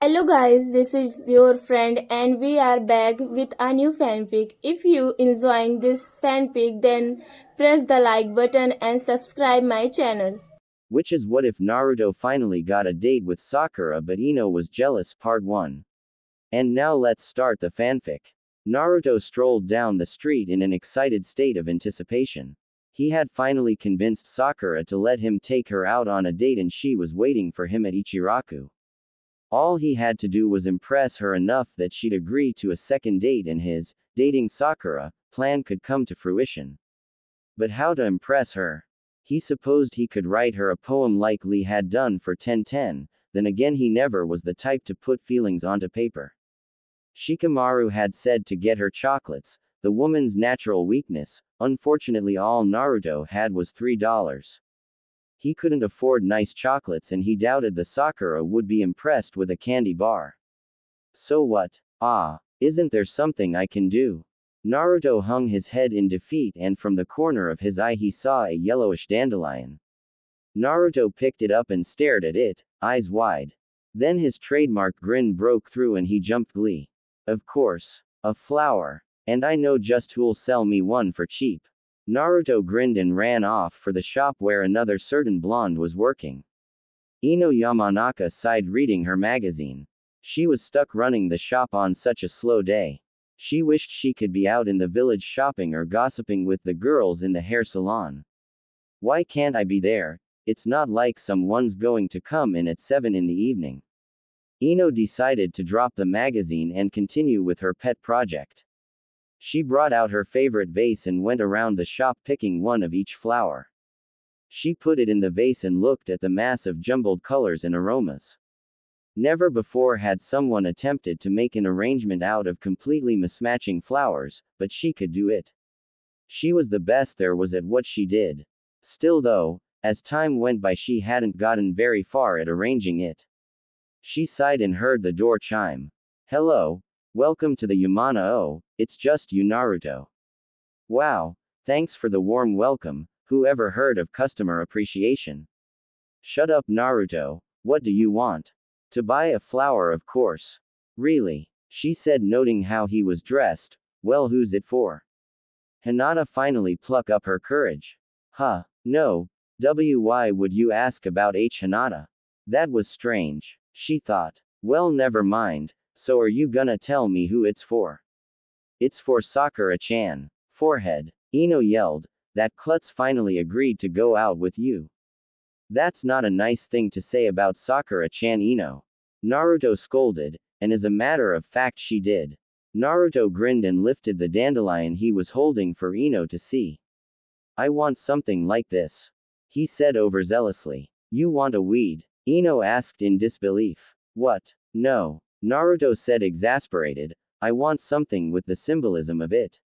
Hello guys, this is your friend and we are back with a new fanfic. If you enjoying this fanfic then press the like button and subscribe my channel. Which is what if Naruto finally got a date with Sakura but Ino was jealous Part 1. And now let's start the fanfic. Naruto strolled down the street in an excited state of anticipation. He had finally convinced Sakura to let him take her out on a date and she was waiting for him at Ichiraku. All he had to do was impress her enough that she'd agree to a second date and his dating Sakura plan could come to fruition. But how to impress her? He supposed he could write her a poem like Lee had done for 1010, then again he never was the type to put feelings onto paper. Shikamaru had said to get her chocolates, the woman's natural weakness. Unfortunately all Naruto had was $3. He couldn't afford nice chocolates and he doubted the Sakura would be impressed with a candy bar. So what? Ah, isn't there something I can do? Naruto hung his head in defeat and from the corner of his eye he saw a yellowish dandelion. Naruto picked it up and stared at it, eyes wide. Then his trademark grin broke through and he jumped glee. Of course. A flower. And I know just who'll sell me one for cheap. Naruto grinned and ran off for the shop where another certain blonde was working. Ino Yamanaka sighed reading her magazine. She was stuck running the shop on such a slow day. She wished she could be out in the village shopping or gossiping with the girls in the hair salon. Why can't I be there? It's not like someone's going to come in at 7 in the evening. Ino decided to drop the magazine and continue with her pet project. She brought out her favorite vase and went around the shop picking one of each flower. She put it in the vase and looked at the mass of jumbled colors and aromas. Never before had someone attempted to make an arrangement out of completely mismatching flowers, but she could do it. She was the best there was at what she did. Still though, as time went by she hadn't gotten very far at arranging it. She sighed and heard the door chime. Hello. Welcome to the Yamana O, it's just you Naruto. Wow, thanks for the warm welcome, who ever heard of customer appreciation? Shut up Naruto, what do you want? To buy a flower of course. Really? She said noting how he was dressed, well who's it for? Hinata finally plucked up her courage. Huh, no, why would you ask about Hinata? That was strange, she thought. Well never mind. So are you gonna tell me who it's for? It's for Sakura-chan. Forehead. Ino yelled. That klutz finally agreed to go out with you. That's not a nice thing to say about Sakura-chan Ino. Naruto scolded, and as a matter of fact she did. Naruto grinned and lifted the dandelion he was holding for Ino to see. I want something like this. He said overzealously. You want a weed? Ino asked in disbelief. What? No. Naruto said exasperated, I want something with the symbolism of it.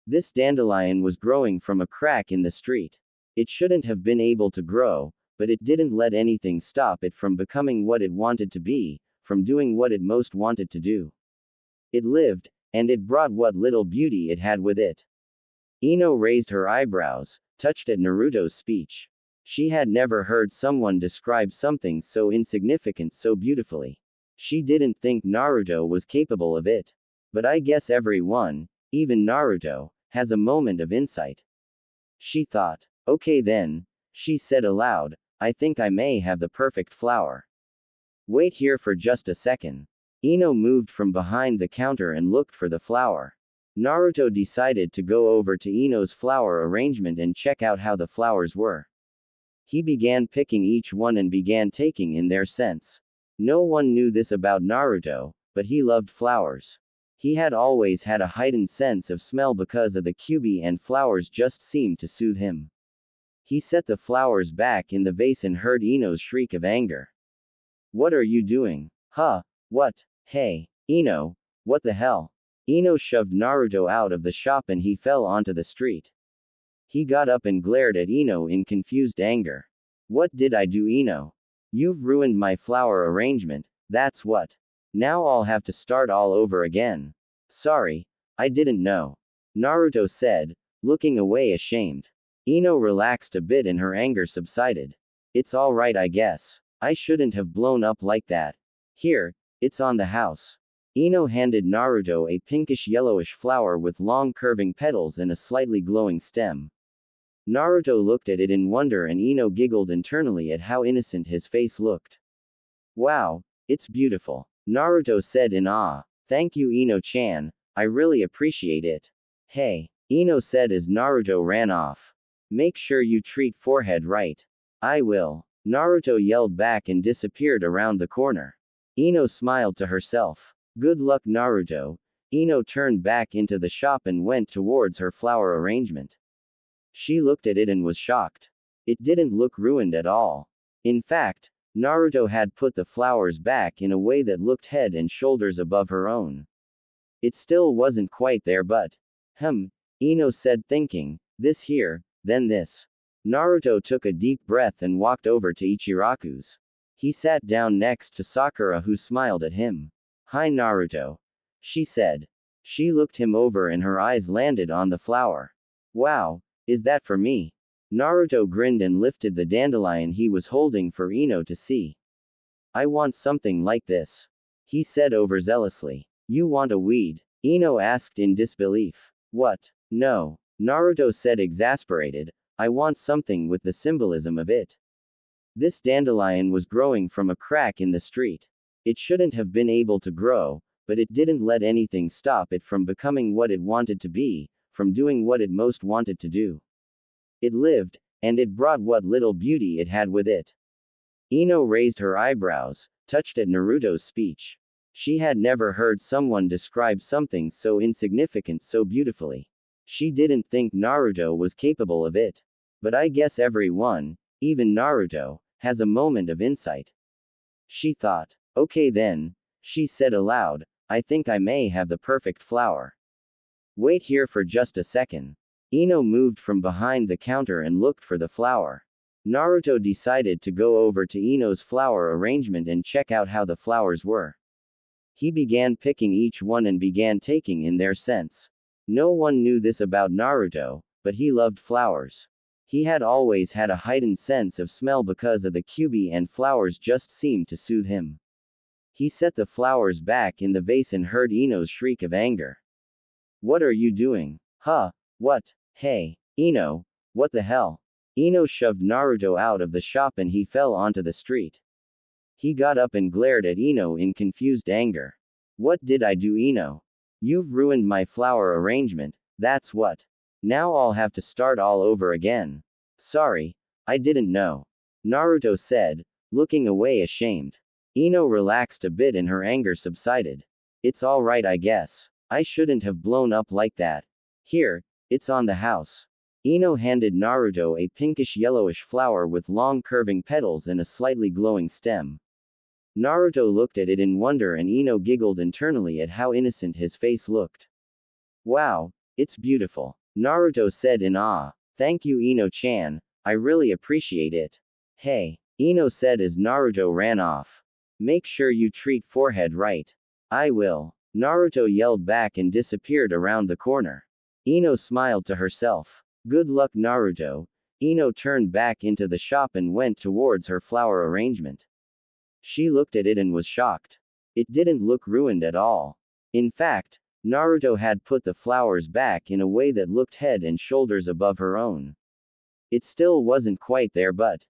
This dandelion was growing from a crack in the street. It shouldn't have been able to grow, but it didn't let anything stop it from becoming what it wanted to be, from doing what it most wanted to do. It lived, and it brought what little beauty it had with it. Ino raised her eyebrows, touched at Naruto's speech. She had never heard someone describe something so insignificant so beautifully. She didn't think Naruto was capable of it. But I guess everyone, even Naruto, has a moment of insight. She thought. Okay then, she said aloud, I think I may have the perfect flower. Wait here for just a second. Ino moved from behind the counter and looked for the flower. Naruto decided to go over to Ino's flower arrangement and check out how the flowers were. He began picking each one and began taking in their scents. No one knew this about Naruto, but he loved flowers. He had always had a heightened sense of smell because of the kyubi and flowers just seemed to soothe him. He set the flowers back in the vase and heard Ino's shriek of anger. What are you doing? Huh? What? Hey, Ino, what the hell? Ino shoved Naruto out of the shop and he fell onto the street. He got up and glared at Ino in confused anger. What did I do Ino? You've ruined my flower arrangement, that's what. Now I'll have to start all over again. Sorry, I didn't know. Naruto said, looking away ashamed. Ino relaxed a bit and her anger subsided. It's alright I guess. I shouldn't have blown up like that. Here, It's on the house. Ino handed Naruto a pinkish-yellowish flower with long curving petals and a slightly glowing stem. Naruto looked at it in wonder and Ino giggled internally at how innocent his face looked. Wow, it's beautiful. Naruto said in awe. Thank you Ino-chan, I really appreciate it. Hey, Ino said as Naruto ran off. Make sure you treat forehead right. I will. Naruto yelled back and disappeared around the corner. Ino smiled to herself. Good luck Naruto. Ino turned back into the shop and went towards her flower arrangement. She looked at it and was shocked. It didn't look ruined at all. In fact, Naruto had put the flowers back in a way that looked head and shoulders above her own. It still wasn't quite there but. Ino said thinking, this here, then this. Naruto took a deep breath and walked over to Ichiraku's. He sat down next to Sakura who smiled at him. Hi Naruto. She said. She looked him over and her eyes landed on the flower. Wow, is that for me? Naruto grinned and lifted the dandelion he was holding for Ino to see. I want something like this. He said overzealously. You want a weed? Ino asked in disbelief. What? No. Naruto said exasperated. I want something with the symbolism of it. This dandelion was growing from a crack in the street. It shouldn't have been able to grow, but it didn't let anything stop it from becoming what it wanted to be, from doing what it most wanted to do. It lived, and it brought what little beauty it had with it. Ino raised her eyebrows, touched at Naruto's speech. She had never heard someone describe something so insignificant so beautifully. She didn't think Naruto was capable of it. But I guess everyone, even Naruto, has a moment of insight. She thought. Okay then, she said aloud, I think I may have the perfect flower. Wait here for just a second. Ino moved from behind the counter and looked for the flower. Naruto decided to go over to Ino's flower arrangement and check out how the flowers were. He began picking each one and began taking in their scents. No one knew this about Naruto, but he loved flowers. He had always had a heightened sense of smell because of the kyubi and flowers just seemed to soothe him. He set the flowers back in the vase and heard Ino's shriek of anger. What are you doing? What? Hey, Ino, what the hell? Ino shoved Naruto out of the shop and he fell onto the street. He got up and glared at Ino in confused anger. What did I do Ino? You've ruined my flower arrangement, that's what. Now I'll have to start all over again. Sorry, I didn't know. Naruto said, looking away ashamed. Ino relaxed a bit and her anger subsided. It's alright I guess. I shouldn't have blown up like that. Here, it's on the house. Ino handed Naruto a pinkish-yellowish flower with long curving petals and a slightly glowing stem. Naruto looked at it in wonder and Ino giggled internally at how innocent his face looked. Wow, it's beautiful. Naruto said in awe. Thank you Ino-chan, I really appreciate it. Hey, Ino said as Naruto ran off. Make sure you treat forehead right. I will. Naruto yelled back and disappeared around the corner. Ino smiled to herself. Good luck Naruto. Ino turned back into the shop and went towards her flower arrangement. She looked at it and was shocked. It didn't look ruined at all. In fact, Naruto had put the flowers back in a way that looked head and shoulders above her own. It still wasn't quite there but.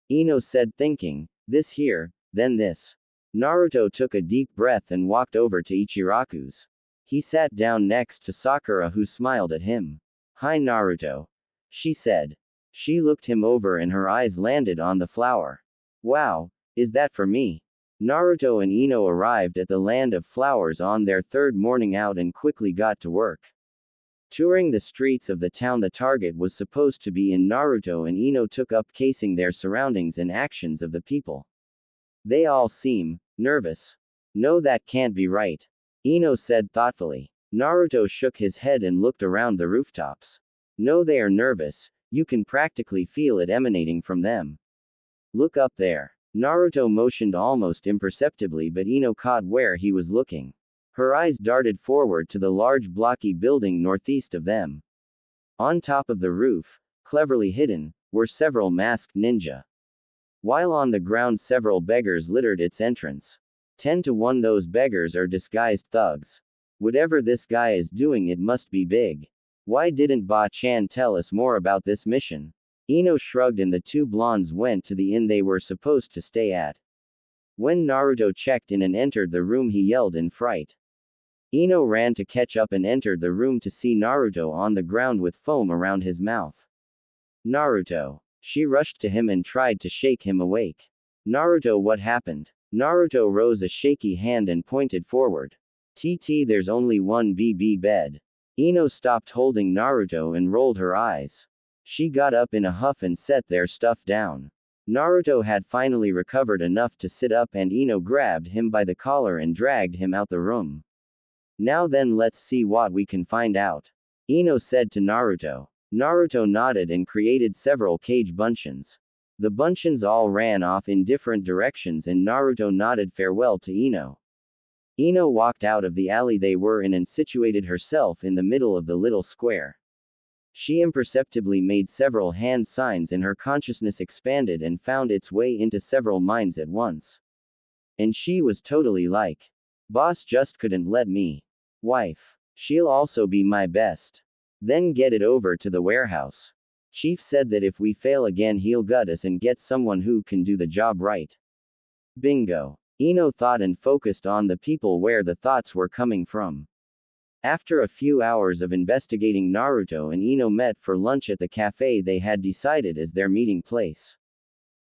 Ino said thinking, this here, then this. Naruto took a deep breath and walked over to Ichiraku's. He sat down next to Sakura who smiled at him. Hi Naruto. She said. She looked him over and her eyes landed on the flower. Wow, is that for me? Naruto and Ino arrived at the land of flowers on their third morning out and quickly got to work. Touring the streets of the town, the target was supposed to be in Naruto and Ino took up casing their surroundings and actions of the people. They all seem nervous. No, that can't be right. Ino said thoughtfully. Naruto shook his head and looked around the rooftops. No, they are nervous, you can practically feel it emanating from them. Look up there. Naruto motioned almost imperceptibly but Ino caught where he was looking. Her eyes darted forward to the large blocky building northeast of them. On top of the roof, cleverly hidden, were several masked ninja. While on the ground several beggars littered its entrance. 10 to 1 those beggars are disguised thugs. Whatever this guy is doing, it must be big. Why didn't Ba-chan tell us more about this mission? Ino shrugged and the two blondes went to the inn they were supposed to stay at. When Naruto checked in and entered the room, he yelled in fright. Ino ran to catch up and entered the room to see Naruto on the ground with foam around his mouth. Naruto. She rushed to him and tried to shake him awake. Naruto, what happened? Naruto rose a shaky hand and pointed forward. TT, there's only one BB bed. Ino stopped holding Naruto and rolled her eyes. She got up in a huff and set their stuff down. Naruto had finally recovered enough to sit up and Ino grabbed him by the collar and dragged him out the room. Now then, let's see what we can find out. Ino said to Naruto. Naruto nodded and created several cage buncheons. The buncheons all ran off in different directions and Naruto nodded farewell to Ino. Ino walked out of the alley they were in and situated herself in the middle of the little square. She imperceptibly made several hand signs and her consciousness expanded and found its way into several minds at once. And she was totally like, boss just couldn't let me. Wife. She'll also be my best. Then get it over to the warehouse. Chief said that if we fail again, he'll gut us and get someone who can do the job right. Bingo. Ino thought and focused on the people where the thoughts were coming from. After a few hours of investigating, Naruto and Ino met for lunch at the cafe they had decided as their meeting place.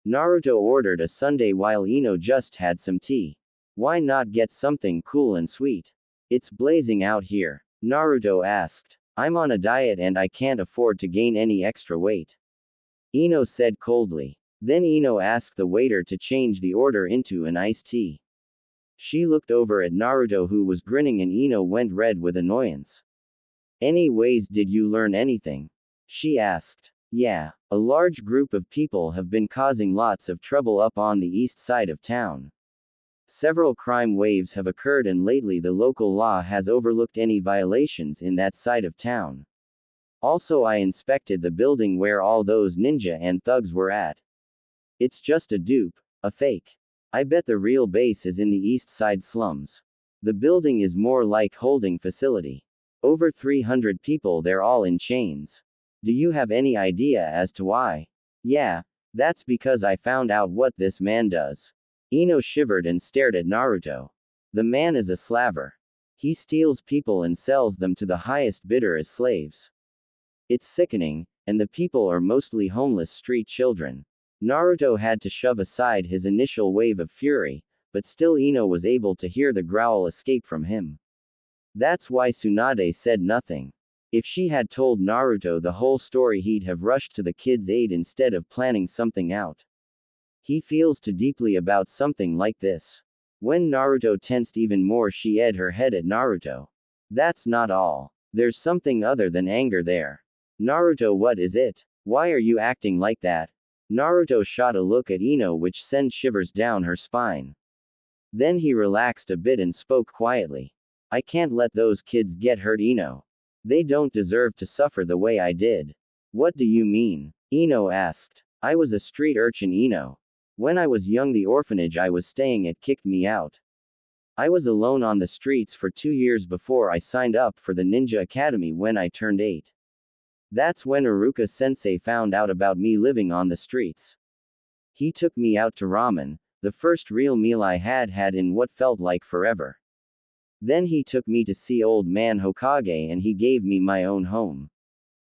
Naruto ordered a sundae while Ino just had some tea. Why not get something cool and sweet? It's blazing out here. Naruto asked. I'm on a diet and I can't afford to gain any extra weight. Ino said coldly. Then Ino asked the waiter to change the order into an iced tea. She looked over at Naruto who was grinning and Ino went red with annoyance. Anyways, did you learn anything? She asked. Yeah, a large group of people have been causing lots of trouble up on the east side of town. Several crime waves have occurred and lately the local law has overlooked any violations in that side of town. Also, I inspected the building where all those ninja and thugs were at. It's just a dupe, a fake. I bet the real base is in the east side slums. The building is more like holding facility. Over 300 people there, all in chains. Do you have any idea as to why? Yeah, that's because I found out what this man does. Ino shivered and stared at Naruto. The man is a slaver. He steals people and sells them to the highest bidder as slaves. It's sickening, and the people are mostly homeless street children. Naruto had to shove aside his initial wave of fury, but still Ino was able to hear the growl escape from him. That's why Tsunade said nothing. If she had told Naruto the whole story, he'd have rushed to the kid's aid instead of planning something out. He feels too deeply about something like this. When Naruto tensed even more, she edged her head at Naruto. That's not all. There's something other than anger there. Naruto, what is it? Why are you acting like that? Naruto shot a look at Ino which sent shivers down her spine. Then he relaxed a bit and spoke quietly. I can't let those kids get hurt, Ino. They don't deserve to suffer the way I did. What do you mean? Ino asked. I was a street urchin, Ino. When I was young, the orphanage I was staying at kicked me out. I was alone on the streets for 2 years before I signed up for the Ninja Academy when I turned 8. That's when Iruka-sensei found out about me living on the streets. He took me out to ramen, the first real meal I had had in what felt like forever. Then he took me to see Old Man Hokage and he gave me my own home.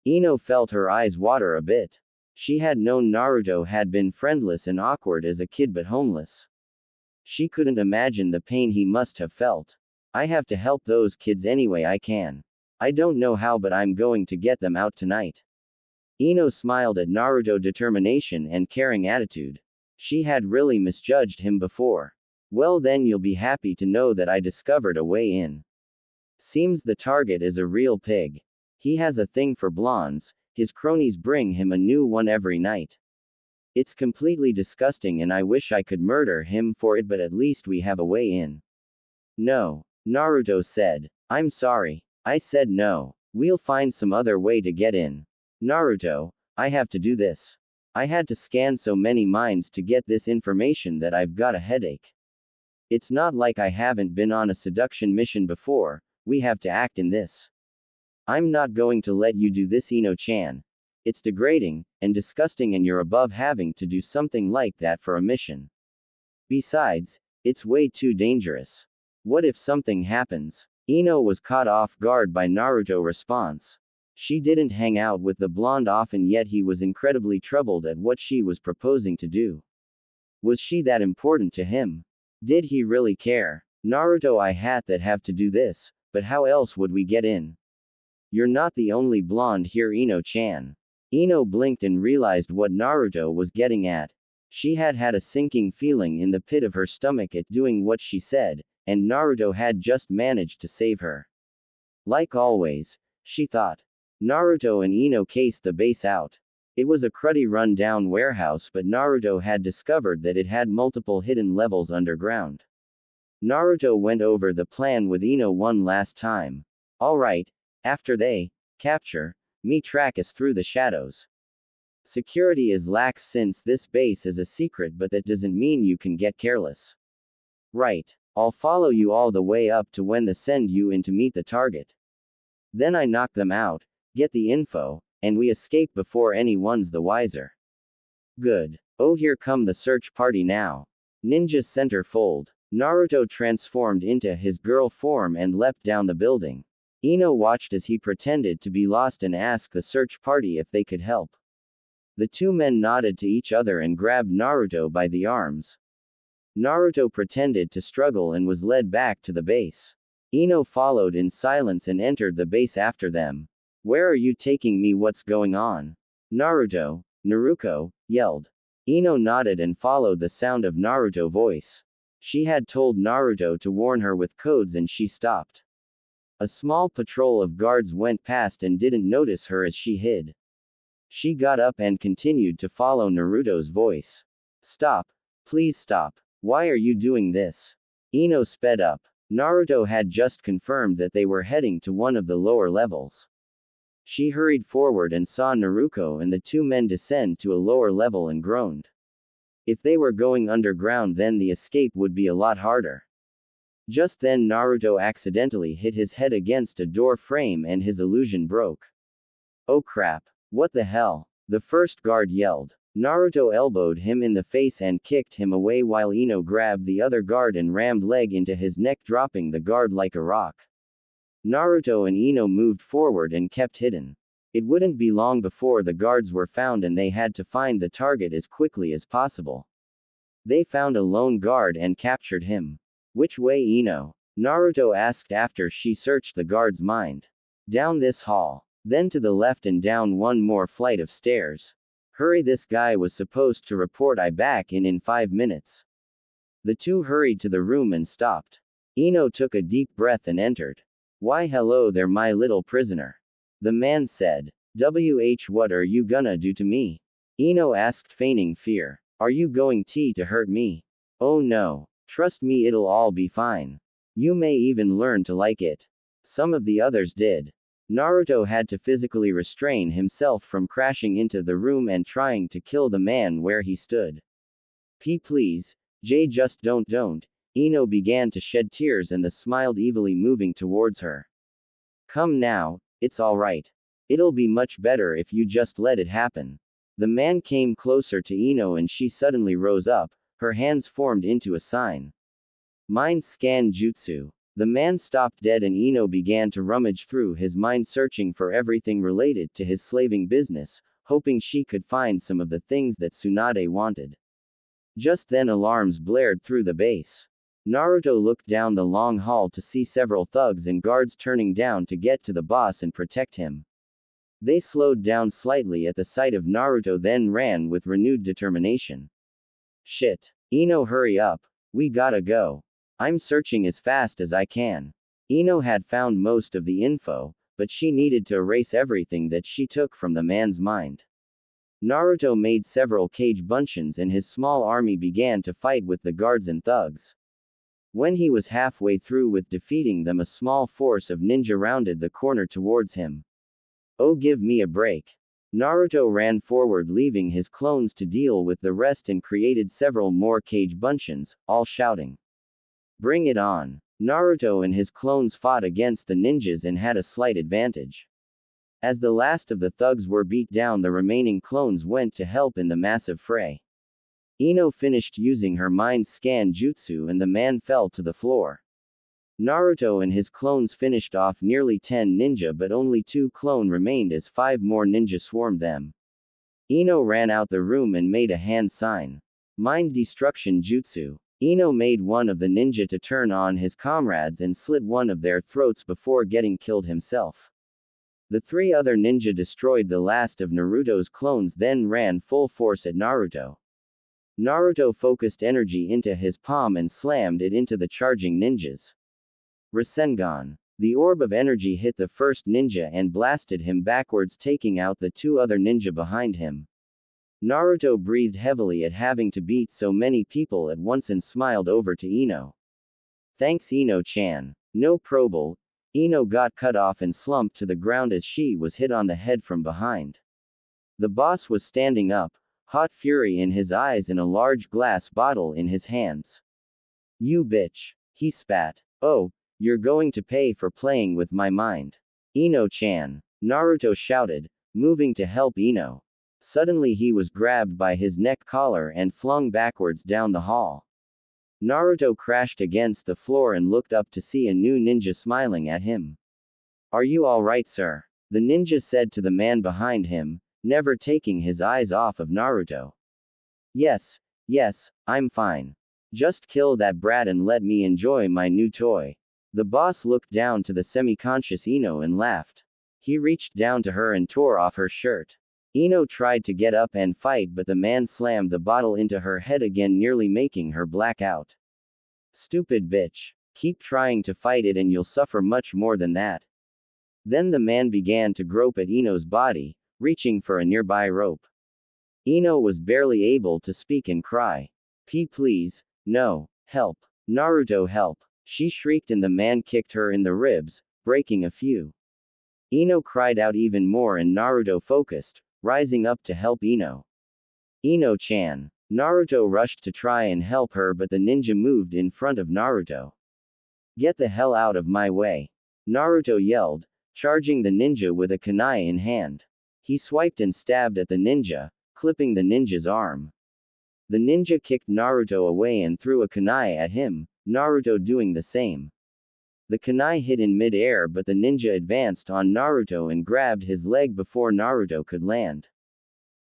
Ino felt her eyes water a bit. She had known Naruto had been friendless and awkward as a kid but homeless. She couldn't imagine the pain he must have felt. I have to help those kids any way I can. I don't know how, but I'm going to get them out tonight. Ino smiled at Naruto's determination and caring attitude. She had really misjudged him before. Well, then you'll be happy to know that I discovered a way in. Seems the target is a real pig. He has a thing for blondes. His cronies bring him a new one every night. It's completely disgusting and I wish I could murder him for it, but at least we have a way in. No. Naruto said. I'm sorry. I said no. We'll find some other way to get in. Naruto, I have to do this. I had to scan so many minds to get this information that I've got a headache. It's not like I haven't been on a seduction mission before, we have to act in this. I'm not going to let you do this, Ino-chan. It's degrading, and disgusting, and you're above having to do something like that for a mission. Besides, it's way too dangerous. What if something happens? Ino was caught off guard by Naruto's response. She didn't hang out with the blonde often, yet he was incredibly troubled at what she was proposing to do. Was she that important to him? Did he really care? Naruto, I had that have to do this, but how else would we get in? You're not the only blonde here, Ino-chan. Ino blinked and realized what Naruto was getting at. She had had a sinking feeling in the pit of her stomach at doing what she said, and Naruto had just managed to save her. Like always, she thought. Naruto and Ino cased the base out. It was a cruddy run-down warehouse, but Naruto had discovered that it had multiple hidden levels underground. Naruto went over the plan with Ino one last time. Alright, after they capture me, track us through the shadows. Security is lax since this base is a secret, but that doesn't mean you can get careless. Right. I'll follow you all the way up to when they send you in to meet the target. Then I knock them out, get the info, and we escape before anyone's the wiser. Good. Oh, here come the search party now. Ninja center fold. Naruto transformed into his girl form and leapt down the building. Ino watched as he pretended to be lost and asked the search party if they could help. The two men nodded to each other and grabbed Naruto by the arms. Naruto pretended to struggle and was led back to the base. Ino followed in silence and entered the base after them. Where are you taking me? What's going on? Naruto yelled. Ino nodded and followed the sound of Naruto's voice. She had told Naruto to warn her with codes and she stopped. A small patrol of guards went past and didn't notice her as she hid. She got up and continued to follow Naruto's voice. Stop. Please stop. Why are you doing this? Ino sped up. Naruto had just confirmed that they were heading to one of the lower levels. She hurried forward and saw Naruto and the two men descend to a lower level and groaned. If they were going underground, then the escape would be a lot harder. Just then Naruto accidentally hit his head against a door frame and his illusion broke. Oh crap. What the hell? The first guard yelled. Naruto elbowed him in the face and kicked him away while Ino grabbed the other guard and rammed leg into his neck, dropping the guard like a rock. Naruto and Ino moved forward and kept hidden. It wouldn't be long before the guards were found and they had to find the target as quickly as possible. They found a lone guard and captured him. Which way, Ino? Naruto asked after she searched the guard's mind. Down this hall. Then to the left and down one more flight of stairs. Hurry, this guy was supposed to report I back in 5 minutes. The two hurried to the room and stopped. Ino took a deep breath and entered. Why hello there, my little prisoner. The man said. What are you gonna do to me? Ino asked, feigning fear. Are you going to hurt me? Oh no. Trust me, it'll all be fine. You may even learn to like it. Some of the others did. Naruto had to physically restrain himself from crashing into the room and trying to kill the man where he stood. Please, Jay, just don't. Ino began to shed tears and the smiled evilly, moving towards her. Come now, it's alright. It'll be much better if you just let it happen. The man came closer to Ino and she suddenly rose up, her hands formed into a sign. Mind scan jutsu. The man stopped dead and Ino began to rummage through his mind, searching for everything related to his slaving business, hoping she could find some of the things that Tsunade wanted. Just then alarms blared through the base. Naruto looked down the long hall to see several thugs and guards turning down to get to the boss and protect him. They slowed down slightly at the sight of Naruto, then ran with renewed determination. Shit. Ino, hurry up. We gotta go. I'm searching as fast as I can. Ino had found most of the info, but she needed to erase everything that she took from the man's mind. Naruto made several cage bunshin and his small army began to fight with the guards and thugs. When he was halfway through with defeating them, a small force of ninja rounded the corner towards him. Oh, give me a break. Naruto ran forward, leaving his clones to deal with the rest, and created several more cage bunshins, all shouting. Bring it on. Naruto and his clones fought against the ninjas and had a slight advantage. As the last of the thugs were beat down, the remaining clones went to help in the massive fray. Ino finished using her mind scan jutsu and the man fell to the floor. Naruto and his clones finished off nearly 10 ninja, but only 2 clone remained as 5 more ninja swarmed them. Ino ran out the room and made a hand sign. Mind destruction jutsu. Ino made one of the ninja to turn on his comrades and slit one of their throats before getting killed himself. The 3 other ninja destroyed the last of Naruto's clones, then ran full force at Naruto. Naruto focused energy into his palm and slammed it into the charging ninjas. Rasengan. The orb of energy hit the first ninja and blasted him backwards, taking out the 2 other ninja behind him. Naruto breathed heavily at having to beat so many people at once and smiled over to Ino. Thanks, Ino-chan. No probable. Ino got cut off and slumped to the ground as she was hit on the head from behind. The boss was standing up, hot fury in his eyes and a large glass bottle in his hands. You bitch. He spat. Oh, you're going to pay for playing with my mind. Ino-chan. Naruto shouted, moving to help Ino. Suddenly he was grabbed by his neck collar and flung backwards down the hall. Naruto crashed against the floor and looked up to see a new ninja smiling at him. Are you alright, sir? The ninja said to the man behind him, never taking his eyes off of Naruto. Yes, I'm fine. Just kill that brat and let me enjoy my new toy. The boss looked down to the semi-conscious Ino and laughed. He reached down to her and tore off her shirt. Ino tried to get up and fight, but the man slammed the bottle into her head again, nearly making her black out. Stupid bitch. Keep trying to fight it and you'll suffer much more than that. Then the man began to grope at Ino's body, reaching for a nearby rope. Ino was barely able to speak and cry. Please, no, help. Naruto, help. She shrieked and the man kicked her in the ribs, breaking a few. Ino cried out even more and Naruto focused, rising up to help Ino. Ino-chan. Naruto rushed to try and help her, but the ninja moved in front of Naruto. Get the hell out of my way. Naruto yelled, charging the ninja with a kunai in hand. He swiped and stabbed at the ninja, clipping the ninja's arm. The ninja kicked Naruto away and threw a kunai at him, Naruto doing the same. The kunai hit in mid-air, but the ninja advanced on Naruto and grabbed his leg before Naruto could land.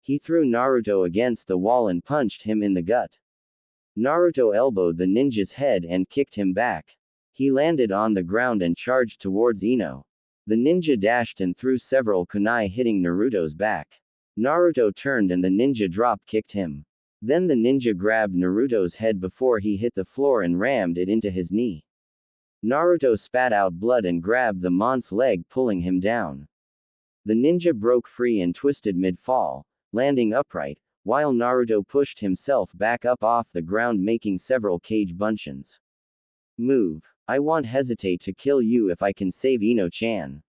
He threw Naruto against the wall and punched him in the gut. Naruto elbowed the ninja's head and kicked him back. He landed on the ground and charged towards Ino. The ninja dashed and threw several kunai, hitting Naruto's back. Naruto turned and the ninja drop-kicked him. Then the ninja grabbed Naruto's head before he hit the floor and rammed it into his knee. Naruto spat out blood and grabbed the mon's leg, pulling him down. The ninja broke free and twisted mid-fall, landing upright, while Naruto pushed himself back up off the ground, making several cage buncheons. Move. I won't hesitate to kill you if I can save Ino-chan.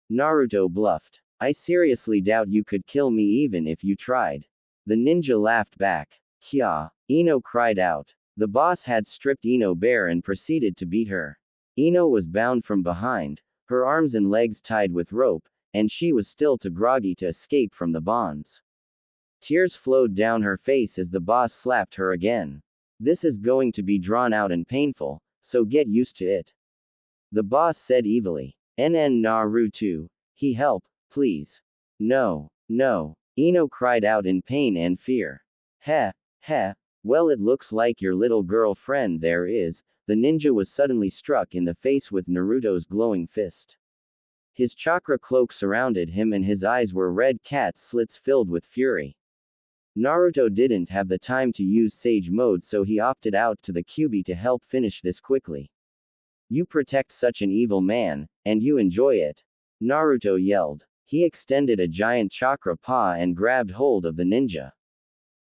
Naruto bluffed. I seriously doubt you could kill me even if you tried. The ninja laughed back. Kya. Ino cried out. The boss had stripped Ino bare and proceeded to beat her. Ino was bound from behind, her arms and legs tied with rope, and she was still too groggy to escape from the bonds. Tears flowed down her face as the boss slapped her again. This is going to be drawn out and painful, so get used to it. The boss said evilly. Naruto. He help, please. No. Ino cried out in pain and fear. Heh. Well, it looks like your little girlfriend there is. The ninja was suddenly struck in the face with Naruto's glowing fist. His chakra cloak surrounded him and his eyes were red cat slits filled with fury. Naruto didn't have the time to use Sage Mode, so he opted out to the Kyuubi to help finish this quickly. You protect such an evil man, and you enjoy it. Naruto yelled. He extended a giant chakra paw and grabbed hold of the ninja.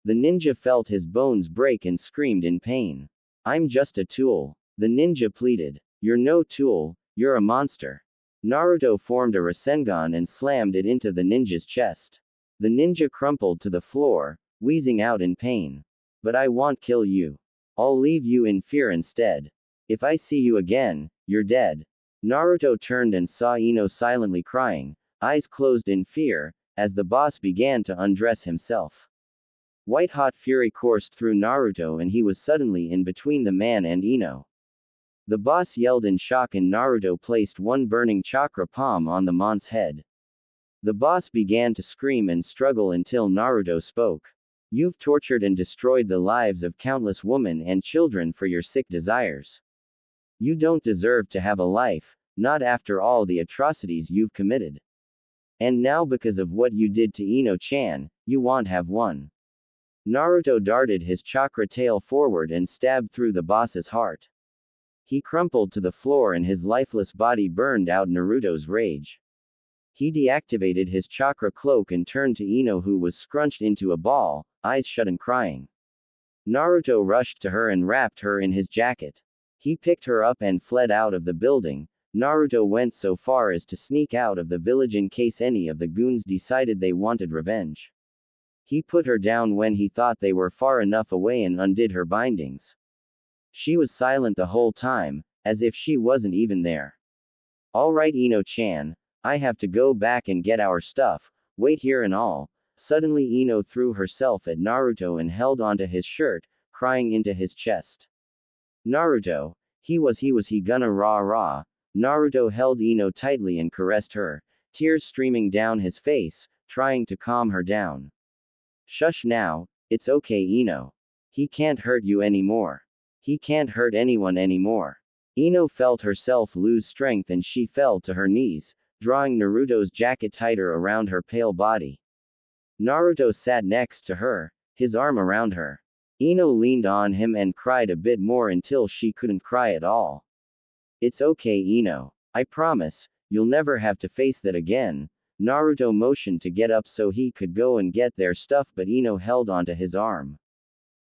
The ninja felt his bones break and screamed in pain. I'm just a tool. The ninja pleaded. You're no tool, you're a monster. Naruto formed a Rasengan and slammed it into the ninja's chest. The ninja crumpled to the floor, wheezing out in pain. But I won't kill you. I'll leave you in fear instead. If I see you again, you're dead. Naruto turned and saw Ino silently crying, eyes closed in fear, as the boss began to undress himself. White-hot fury coursed through Naruto and he was suddenly in between the man and Ino. The boss yelled in shock and Naruto placed one burning chakra palm on the mon's head. The boss began to scream and struggle until Naruto spoke. You've tortured and destroyed the lives of countless women and children for your sick desires. You don't deserve to have a life, not after all the atrocities you've committed. And now because of what you did to Ino-chan, you won't have one. Naruto darted his chakra tail forward and stabbed through the boss's heart. He crumpled to the floor and his lifeless body burned out Naruto's rage. He deactivated his chakra cloak and turned to Ino who was scrunched into a ball, eyes shut and crying. Naruto rushed to her and wrapped her in his jacket. He picked her up and fled out of the building. Naruto went so far as to sneak out of the village in case any of the goons decided they wanted revenge. He put her down when he thought they were far enough away and undid her bindings. She was silent the whole time, as if she wasn't even there. All right, Ino-chan, I have to go back and get our stuff, wait here and all. Suddenly Ino threw herself at Naruto and held onto his shirt, crying into his chest. Naruto, he gonna rah. Naruto held Ino tightly and caressed her, tears streaming down his face, trying to calm her down. Shush now, it's okay Ino. He can't hurt you anymore. He can't hurt anyone anymore. Ino felt herself lose strength and she fell to her knees, drawing Naruto's jacket tighter around her pale body. Naruto sat next to her, his arm around her. Ino leaned on him and cried a bit more until she couldn't cry at all. It's okay Ino. I promise, you'll never have to face that again. Naruto motioned to get up so he could go and get their stuff but Ino held onto his arm.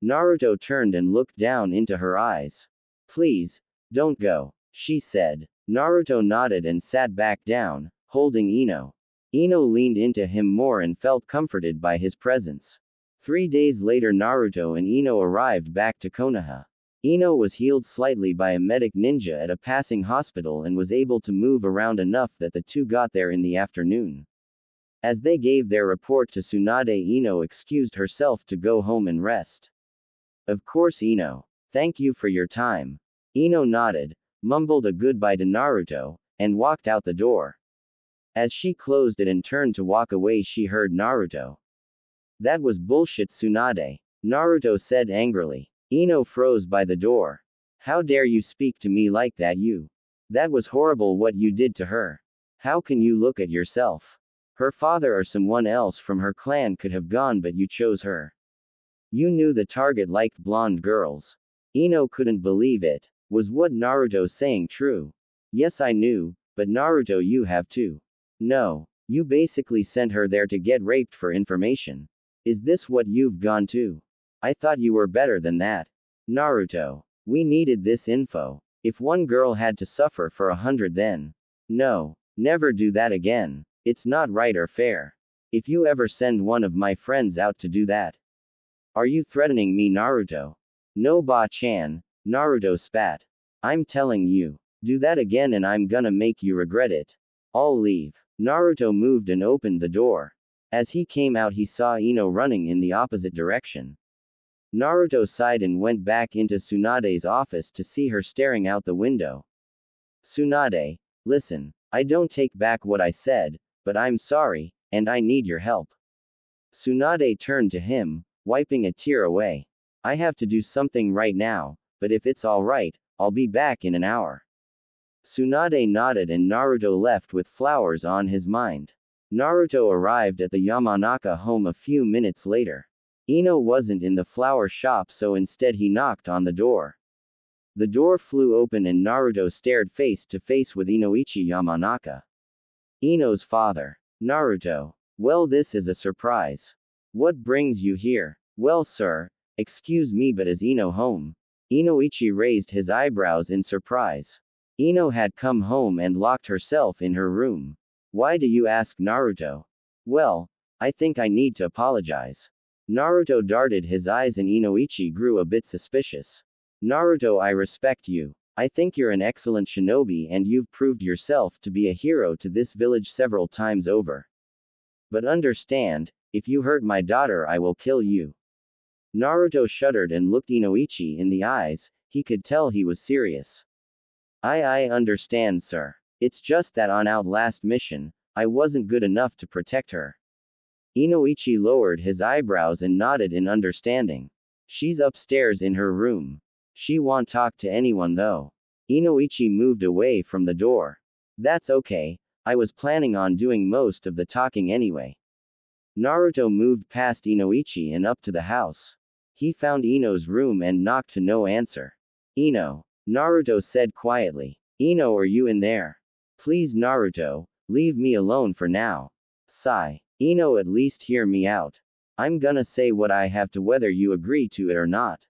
Naruto turned and looked down into her eyes. Please, don't go, she said. Naruto nodded and sat back down, holding Ino. Ino leaned into him more and felt comforted by his presence. 3 days later Naruto and Ino arrived back to Konoha. Ino was healed slightly by a medic ninja at a passing hospital and was able to move around enough that the two got there in the afternoon. As they gave their report to Tsunade, Ino excused herself to go home and rest. Of course Ino. Thank you for your time. Ino nodded, mumbled a goodbye to Naruto, and walked out the door. As she closed it and turned to walk away she heard Naruto. That was bullshit Tsunade. Naruto said angrily. Ino froze by the door. How dare you speak to me like that you? That was horrible what you did to her. How can you look at yourself? Her father or someone else from her clan could have gone but you chose her. You knew the target liked blonde girls. Ino couldn't believe it. Was what Naruto saying true? Yes I knew, but Naruto you have too. No. You basically sent her there to get raped for information. Is this what you've gone to? I thought you were better than that. Naruto. We needed this info. If one girl had to suffer for 100 then. No. Never do that again. It's not right or fair. If you ever send one of my friends out to do that. Are you threatening me Naruto? No Ba-chan. Naruto spat. I'm telling you. Do that again and I'm gonna make you regret it. I'll leave. Naruto moved and opened the door. As he came out he saw Ino running in the opposite direction. Naruto sighed and went back into Tsunade's office to see her staring out the window. Tsunade, listen, I don't take back what I said, but I'm sorry, and I need your help. Tsunade turned to him, wiping a tear away. I have to do something right now, but if it's alright, I'll be back in an hour. Tsunade nodded and Naruto left with flowers on his mind. Naruto arrived at the Yamanaka home a few minutes later. Ino wasn't in the flower shop so instead he knocked on the door. The door flew open and Naruto stared face to face with Inoichi Yamanaka. Ino's father. Naruto. Well this is a surprise. What brings you here? Well sir, excuse me but is Ino home? Inoichi raised his eyebrows in surprise. Ino had come home and locked herself in her room. Why do you ask Naruto? Well, I think I need to apologize. Naruto darted his eyes and Inoichi grew a bit suspicious. Naruto I respect you. I think you're an excellent shinobi and you've proved yourself to be a hero to this village several times over. But understand, if you hurt my daughter I will kill you. Naruto shuddered and looked Inoichi in the eyes, he could tell he was serious. I understand, sir. It's just that on our last mission, I wasn't good enough to protect her. Inoichi lowered his eyebrows and nodded in understanding. She's upstairs in her room. She won't talk to anyone though. Inoichi moved away from the door. That's okay, I was planning on doing most of the talking anyway. Naruto moved past Inoichi and up to the house. He found Ino's room and knocked to no answer. Ino. Naruto said quietly. Ino, are you in there? Please Naruto, leave me alone for now. Sigh. Ino, at least hear me out. I'm gonna say what I have to whether you agree to it or not.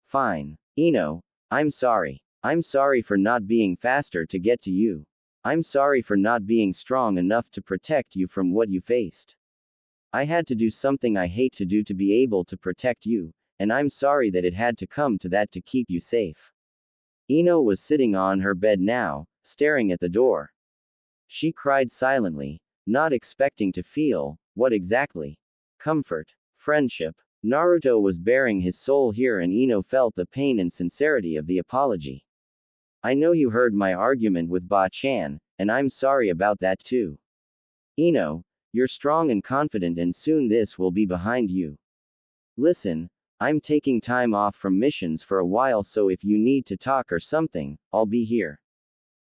Fine. Ino, I'm sorry. I'm sorry for not being faster to get to you. I'm sorry for not being strong enough to protect you from what you faced. I had to do something I hate to do to be able to protect you, and I'm sorry that it had to come to that to keep you safe. Ino was sitting on her bed now, staring at the door. She cried silently, not expecting to feel, what exactly? Comfort. Friendship. Naruto was baring his soul here and Ino felt the pain and sincerity of the apology. I know you heard my argument with Ba-chan, and I'm sorry about that too. Ino, you're strong and confident and soon this will be behind you. Listen, I'm taking time off from missions for a while, so if you need to talk or something, I'll be here.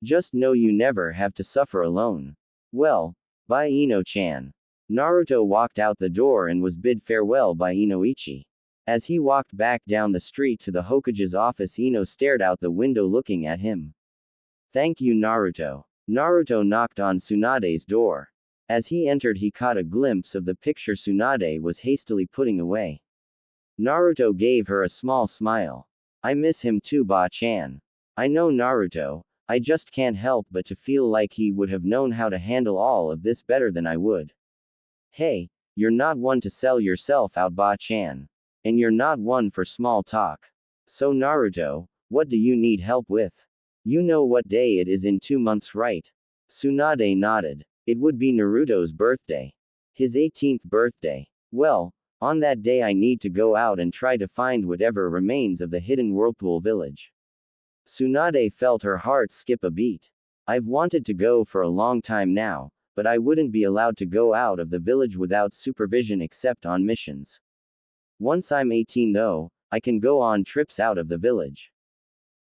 Just know you never have to suffer alone. Well, bye Ino-chan. Naruto walked out the door and was bid farewell by Inoichi. As he walked back down the street to the Hokage's office, Ino stared out the window looking at him. Thank you Naruto. Naruto knocked on Tsunade's door. As he entered he caught a glimpse of the picture Tsunade was hastily putting away. Naruto gave her a small smile. I miss him too Ba-chan. I know Naruto, I just can't help but to feel like he would have known how to handle all of this better than I would. Hey, you're not one to sell yourself out Ba-chan. And you're not one for small talk. So Naruto, what do you need help with? You know what day it is in 2 months, right? Tsunade nodded. It would be Naruto's birthday. His 18th birthday. Well, on that day I need to go out and try to find whatever remains of the hidden whirlpool village. Tsunade felt her heart skip a beat. I've wanted to go for a long time now, but I wouldn't be allowed to go out of the village without supervision except on missions. Once I'm 18 though, I can go on trips out of the village.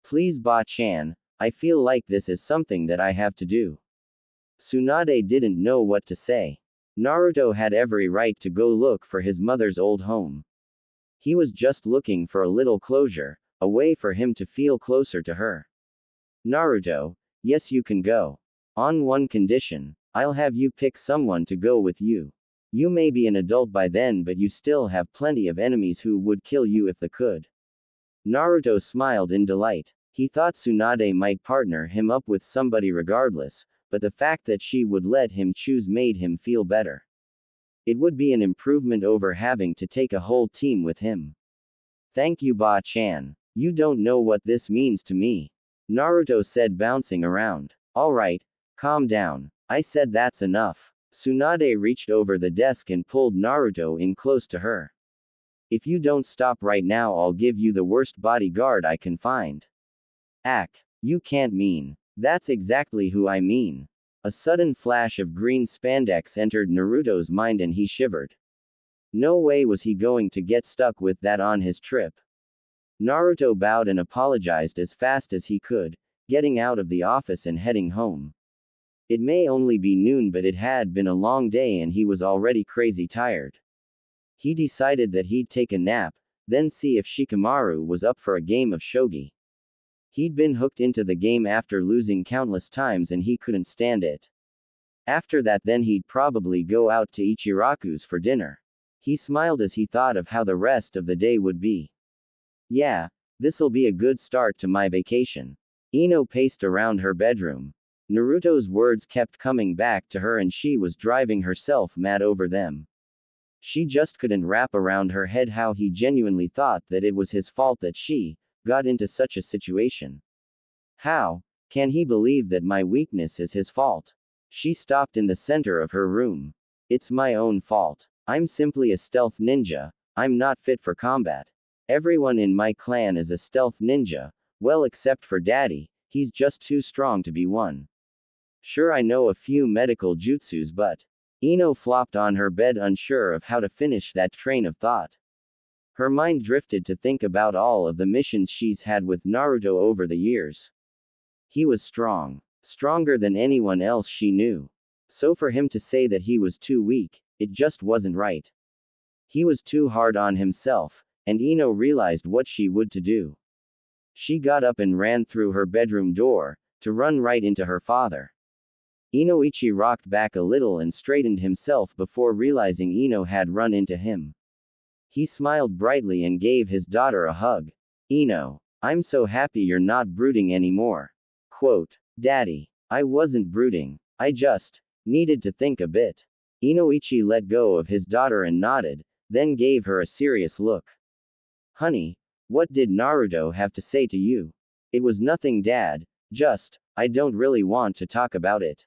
Please Ba-chan, I feel like this is something that I have to do. Tsunade didn't know what to say. Naruto had every right to go look for his mother's old home. He was just looking for a little closure, a way for him to feel closer to her. Naruto, yes you can go. On one condition, I'll have you pick someone to go with you. You may be an adult by then but you still have plenty of enemies who would kill you if they could. Naruto smiled in delight. He thought Tsunade might partner him up with somebody regardless, but the fact that she would let him choose made him feel better. It would be an improvement over having to take a whole team with him. Thank you Ba-chan. You don't know what this means to me. Naruto said, bouncing around. Alright, calm down. I said that's enough. Tsunade reached over the desk and pulled Naruto in close to her. If you don't stop right now I'll give you the worst bodyguard I can find. You can't mean. That's exactly who I mean. A sudden flash of green spandex entered Naruto's mind and he shivered. No way was he going to get stuck with that on his trip. Naruto bowed and apologized as fast as he could, getting out of the office and heading home. It may only be noon but it had been a long day and he was already crazy tired. He decided that he'd take a nap, then see if Shikamaru was up for a game of shogi. He'd been hooked into the game after losing countless times and he couldn't stand it. After that then he'd probably go out to Ichiraku's for dinner. He smiled as he thought of how the rest of the day would be. Yeah, this'll be a good start to my vacation. Ino paced around her bedroom. Naruto's words kept coming back to her and she was driving herself mad over them. She just couldn't wrap around her head how he genuinely thought that it was his fault that she got into such a situation. How can he believe that my weakness is his fault? She stopped in the center of her room. It's my own fault. I'm simply a stealth ninja. I'm not fit for combat. Everyone in my clan is a stealth ninja, well, except for Daddy, he's just too strong to be one. Sure, I know a few medical jutsus, but. Ino flopped on her bed, unsure of how to finish that train of thought. Her mind drifted to think about all of the missions she's had with Naruto over the years. He was strong. Stronger than anyone else she knew. So for him to say that he was too weak, it just wasn't right. He was too hard on himself, and Ino realized what she would to do. She got up and ran through her bedroom door, to run right into her father. Inoichi rocked back a little and straightened himself before realizing Ino had run into him. He smiled brightly and gave his daughter a hug. Ino, I'm so happy you're not brooding anymore. Quote, Daddy, I wasn't brooding, I just needed to think a bit. Inoichi let go of his daughter and nodded, then gave her a serious look. Honey, what did Naruto have to say to you? It was nothing, Dad, just, I don't really want to talk about it.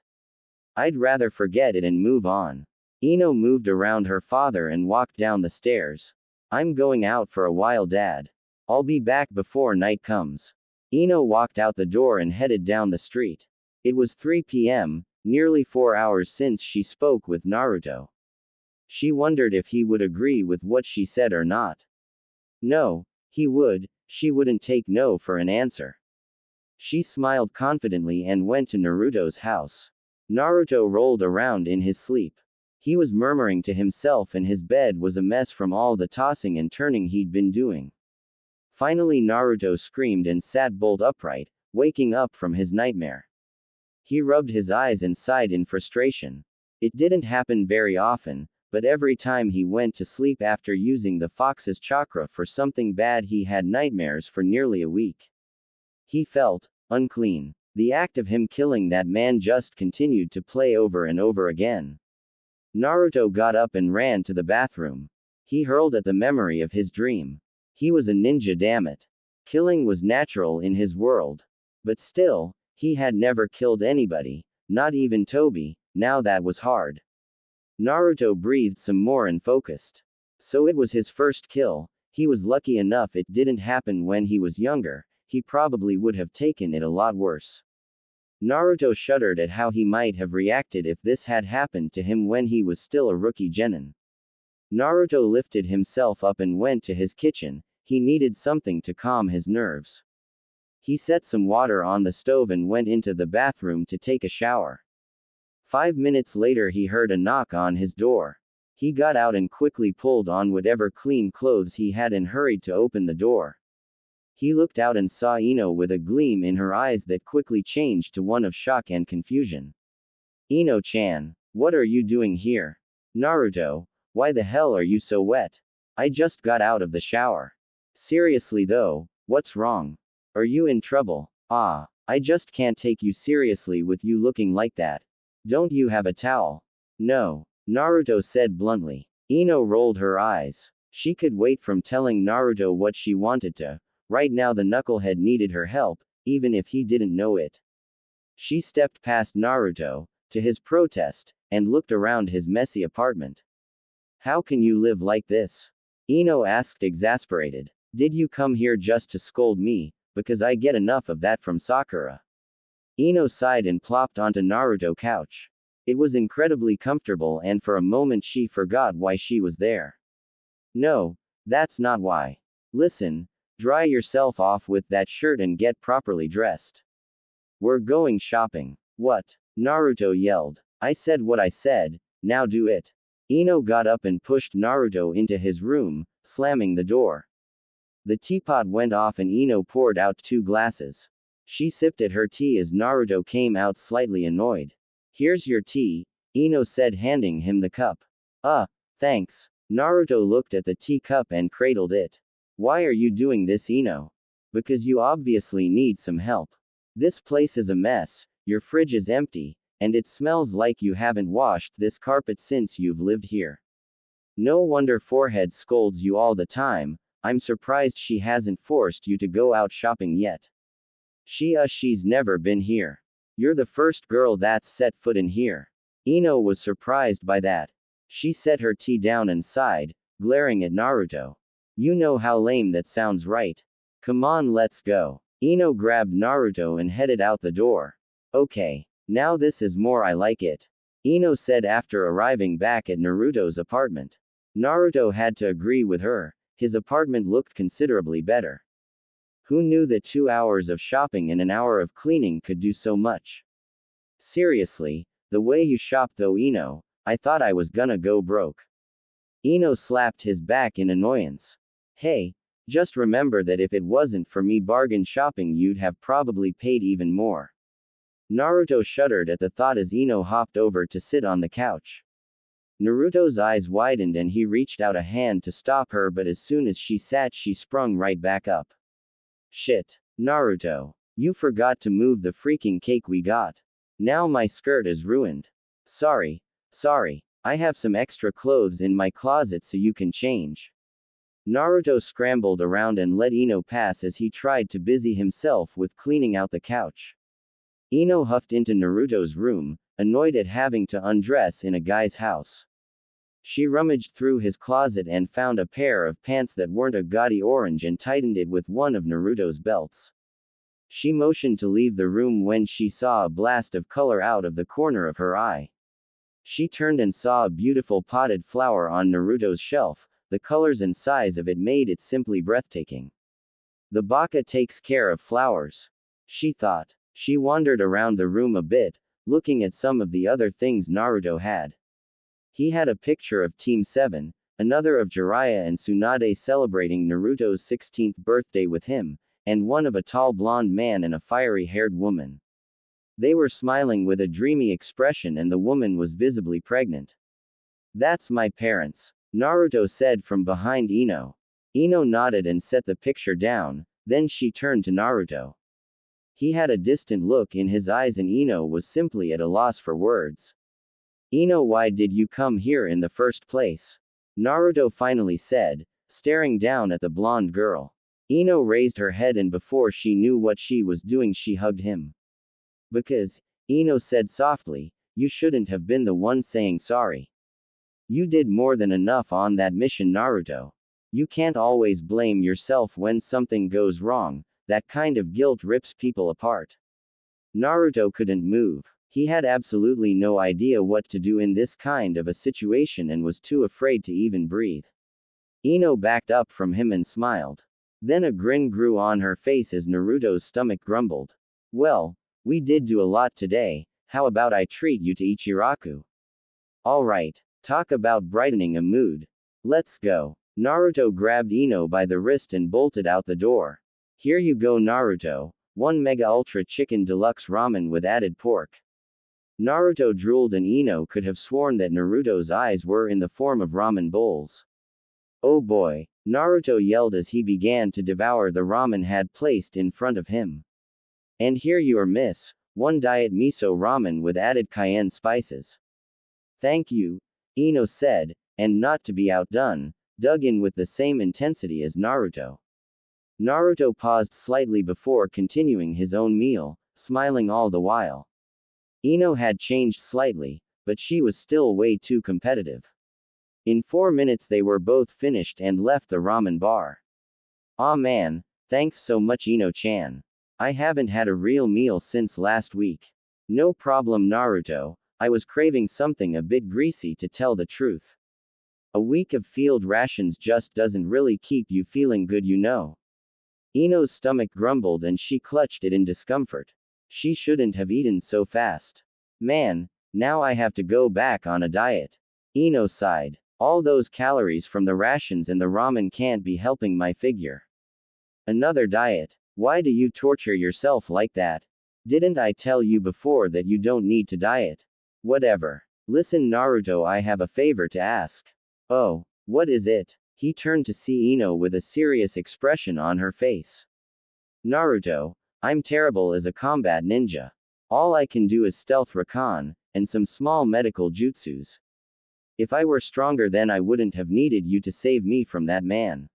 I'd rather forget it and move on. Ino moved around her father and walked down the stairs. I'm going out for a while, Dad. I'll be back before night comes. Ino walked out the door and headed down the street. It was 3 p.m., nearly 4 hours since she spoke with Naruto. She wondered if he would agree with what she said or not. No, he would, she wouldn't take no for an answer. She smiled confidently and went to Naruto's house. Naruto rolled around in his sleep. He was murmuring to himself and his bed was a mess from all the tossing and turning he'd been doing. Finally Naruto screamed and sat bolt upright, waking up from his nightmare. He rubbed his eyes and sighed in frustration. It didn't happen very often, but every time he went to sleep after using the fox's chakra for something bad he had nightmares for nearly a week. He felt unclean. The act of him killing that man just continued to play over and over again. Naruto got up and ran to the bathroom. He hurled at the memory of his dream. He was a ninja, damn it. Killing was natural in his world. But still, he had never killed anybody, not even Toby, now that was hard. Naruto breathed some more and focused. So it was his first kill. He was lucky enough it didn't happen when he was younger. He probably would have taken it a lot worse. Naruto shuddered at how he might have reacted if this had happened to him when he was still a rookie genin. Naruto lifted himself up and went to his kitchen. He needed something to calm his nerves. He set some water on the stove and went into the bathroom to take a shower. 5 minutes later he heard a knock on his door. He got out and quickly pulled on whatever clean clothes he had and hurried to open the door. He looked out and saw Ino with a gleam in her eyes that quickly changed to one of shock and confusion. Ino-chan, what are you doing here? Naruto, why the hell are you so wet? I just got out of the shower. Seriously though, what's wrong? Are you in trouble? Ah, I just can't take you seriously with you looking like that. Don't you have a towel? No, Naruto said bluntly. Ino rolled her eyes. She could wait from telling Naruto what she wanted to. Right now the knucklehead needed her help, even if he didn't know it. She stepped past Naruto, to his protest, and looked around his messy apartment. How can you live like this? Ino asked, exasperated. Did you come here just to scold me, because I get enough of that from Sakura? Ino sighed and plopped onto Naruto's couch. It was incredibly comfortable and for a moment she forgot why she was there. No, that's not why. Listen, dry yourself off with that shirt and get properly dressed. We're going shopping. What? Naruto yelled. I said what I said, now do it. Ino got up and pushed Naruto into his room, slamming the door. The teapot went off and Ino poured out 2 glasses. She sipped at her tea as Naruto came out slightly annoyed. Here's your tea, Ino said, handing him the cup. Thanks. Naruto looked at the teacup and cradled it. Why are you doing this, Ino? Because you obviously need some help. This place is a mess, your fridge is empty, and it smells like you haven't washed this carpet since you've lived here. No wonder Forehead scolds you all the time. I'm surprised she hasn't forced you to go out shopping yet. She's never been here. You're the first girl that's set foot in here. Ino was surprised by that. She set her tea down and sighed, glaring at Naruto. You know how lame that sounds, right? Come on, let's go. Ino grabbed Naruto and headed out the door. Okay. Now this is more I like it. Ino said after arriving back at Naruto's apartment. Naruto had to agree with her. His apartment looked considerably better. Who knew that 2 hours of shopping and an hour of cleaning could do so much? Seriously, the way you shop though, Ino, I thought I was gonna go broke. Ino slapped his back in annoyance. Hey, just remember that if it wasn't for me bargain shopping, you'd have probably paid even more. Naruto shuddered at the thought as Ino hopped over to sit on the couch. Naruto's eyes widened and he reached out a hand to stop her, but as soon as she sat, she sprung right back up. Shit. Naruto. You forgot to move the freaking cake we got. Now my skirt is ruined. Sorry. I have some extra clothes in my closet so you can change. Naruto scrambled around and let Ino pass as he tried to busy himself with cleaning out the couch. Ino huffed into Naruto's room, annoyed at having to undress in a guy's house. She rummaged through his closet and found a pair of pants that weren't a gaudy orange and tightened it with one of Naruto's belts. She motioned to leave the room when she saw a blast of color out of the corner of her eye. She turned and saw a beautiful potted flower on Naruto's shelf. The colors and size of it made it simply breathtaking. The baka takes care of flowers, she thought. She wandered around the room a bit, looking at some of the other things Naruto had. He had a picture of Team 7, another of Jiraiya and Tsunade celebrating Naruto's 16th birthday with him, and one of a tall blonde man and a fiery-haired woman. They were smiling with a dreamy expression and the woman was visibly pregnant. That's my parents, Naruto said from behind Ino. Ino nodded and set the picture down, then she turned to Naruto. He had a distant look in his eyes and Ino was simply at a loss for words. Ino, why did you come here in the first place? Naruto finally said, staring down at the blonde girl. Ino raised her head and before she knew what she was doing she hugged him. Because, Ino said softly, you shouldn't have been the one saying sorry. You did more than enough on that mission, Naruto. You can't always blame yourself when something goes wrong, that kind of guilt rips people apart. Naruto couldn't move. He had absolutely no idea what to do in this kind of a situation and was too afraid to even breathe. Ino backed up from him and smiled. Then a grin grew on her face as Naruto's stomach grumbled. Well, we did do a lot today, how about I treat you to Ichiraku? Alright. Talk about brightening a mood. Let's go. Naruto grabbed Ino by the wrist and bolted out the door. Here you go, Naruto. 1 Mega Ultra Chicken Deluxe Ramen with added pork. Naruto drooled and Ino could have sworn that Naruto's eyes were in the form of ramen bowls. Oh boy. Naruto yelled as he began to devour the ramen had placed in front of him. And here you are, miss. 1 diet miso ramen with added cayenne spices. Thank you, Ino said, and not to be outdone, dug in with the same intensity as Naruto. Naruto paused slightly before continuing his own meal, smiling all the while. Ino had changed slightly, but she was still way too competitive. In 4 minutes they were both finished and left the ramen bar. Aw man, thanks so much, Ino-chan. I haven't had a real meal since last week. No problem, Naruto. I was craving something a bit greasy, to tell the truth. A week of field rations just doesn't really keep you feeling good, you know. Ino's stomach grumbled and she clutched it in discomfort. She shouldn't have eaten so fast. Man, now I have to go back on a diet. Ino sighed. All those calories from the rations and the ramen can't be helping my figure. Another diet? Why do you torture yourself like that? Didn't I tell you before that you don't need to diet? Whatever. Listen, Naruto, I have a favor to ask. Oh, what is it? He turned to see Ino with a serious expression on her face. Naruto, I'm terrible as a combat ninja. All I can do is stealth Rakan, and some small medical jutsus. If I were stronger then I wouldn't have needed you to save me from that man.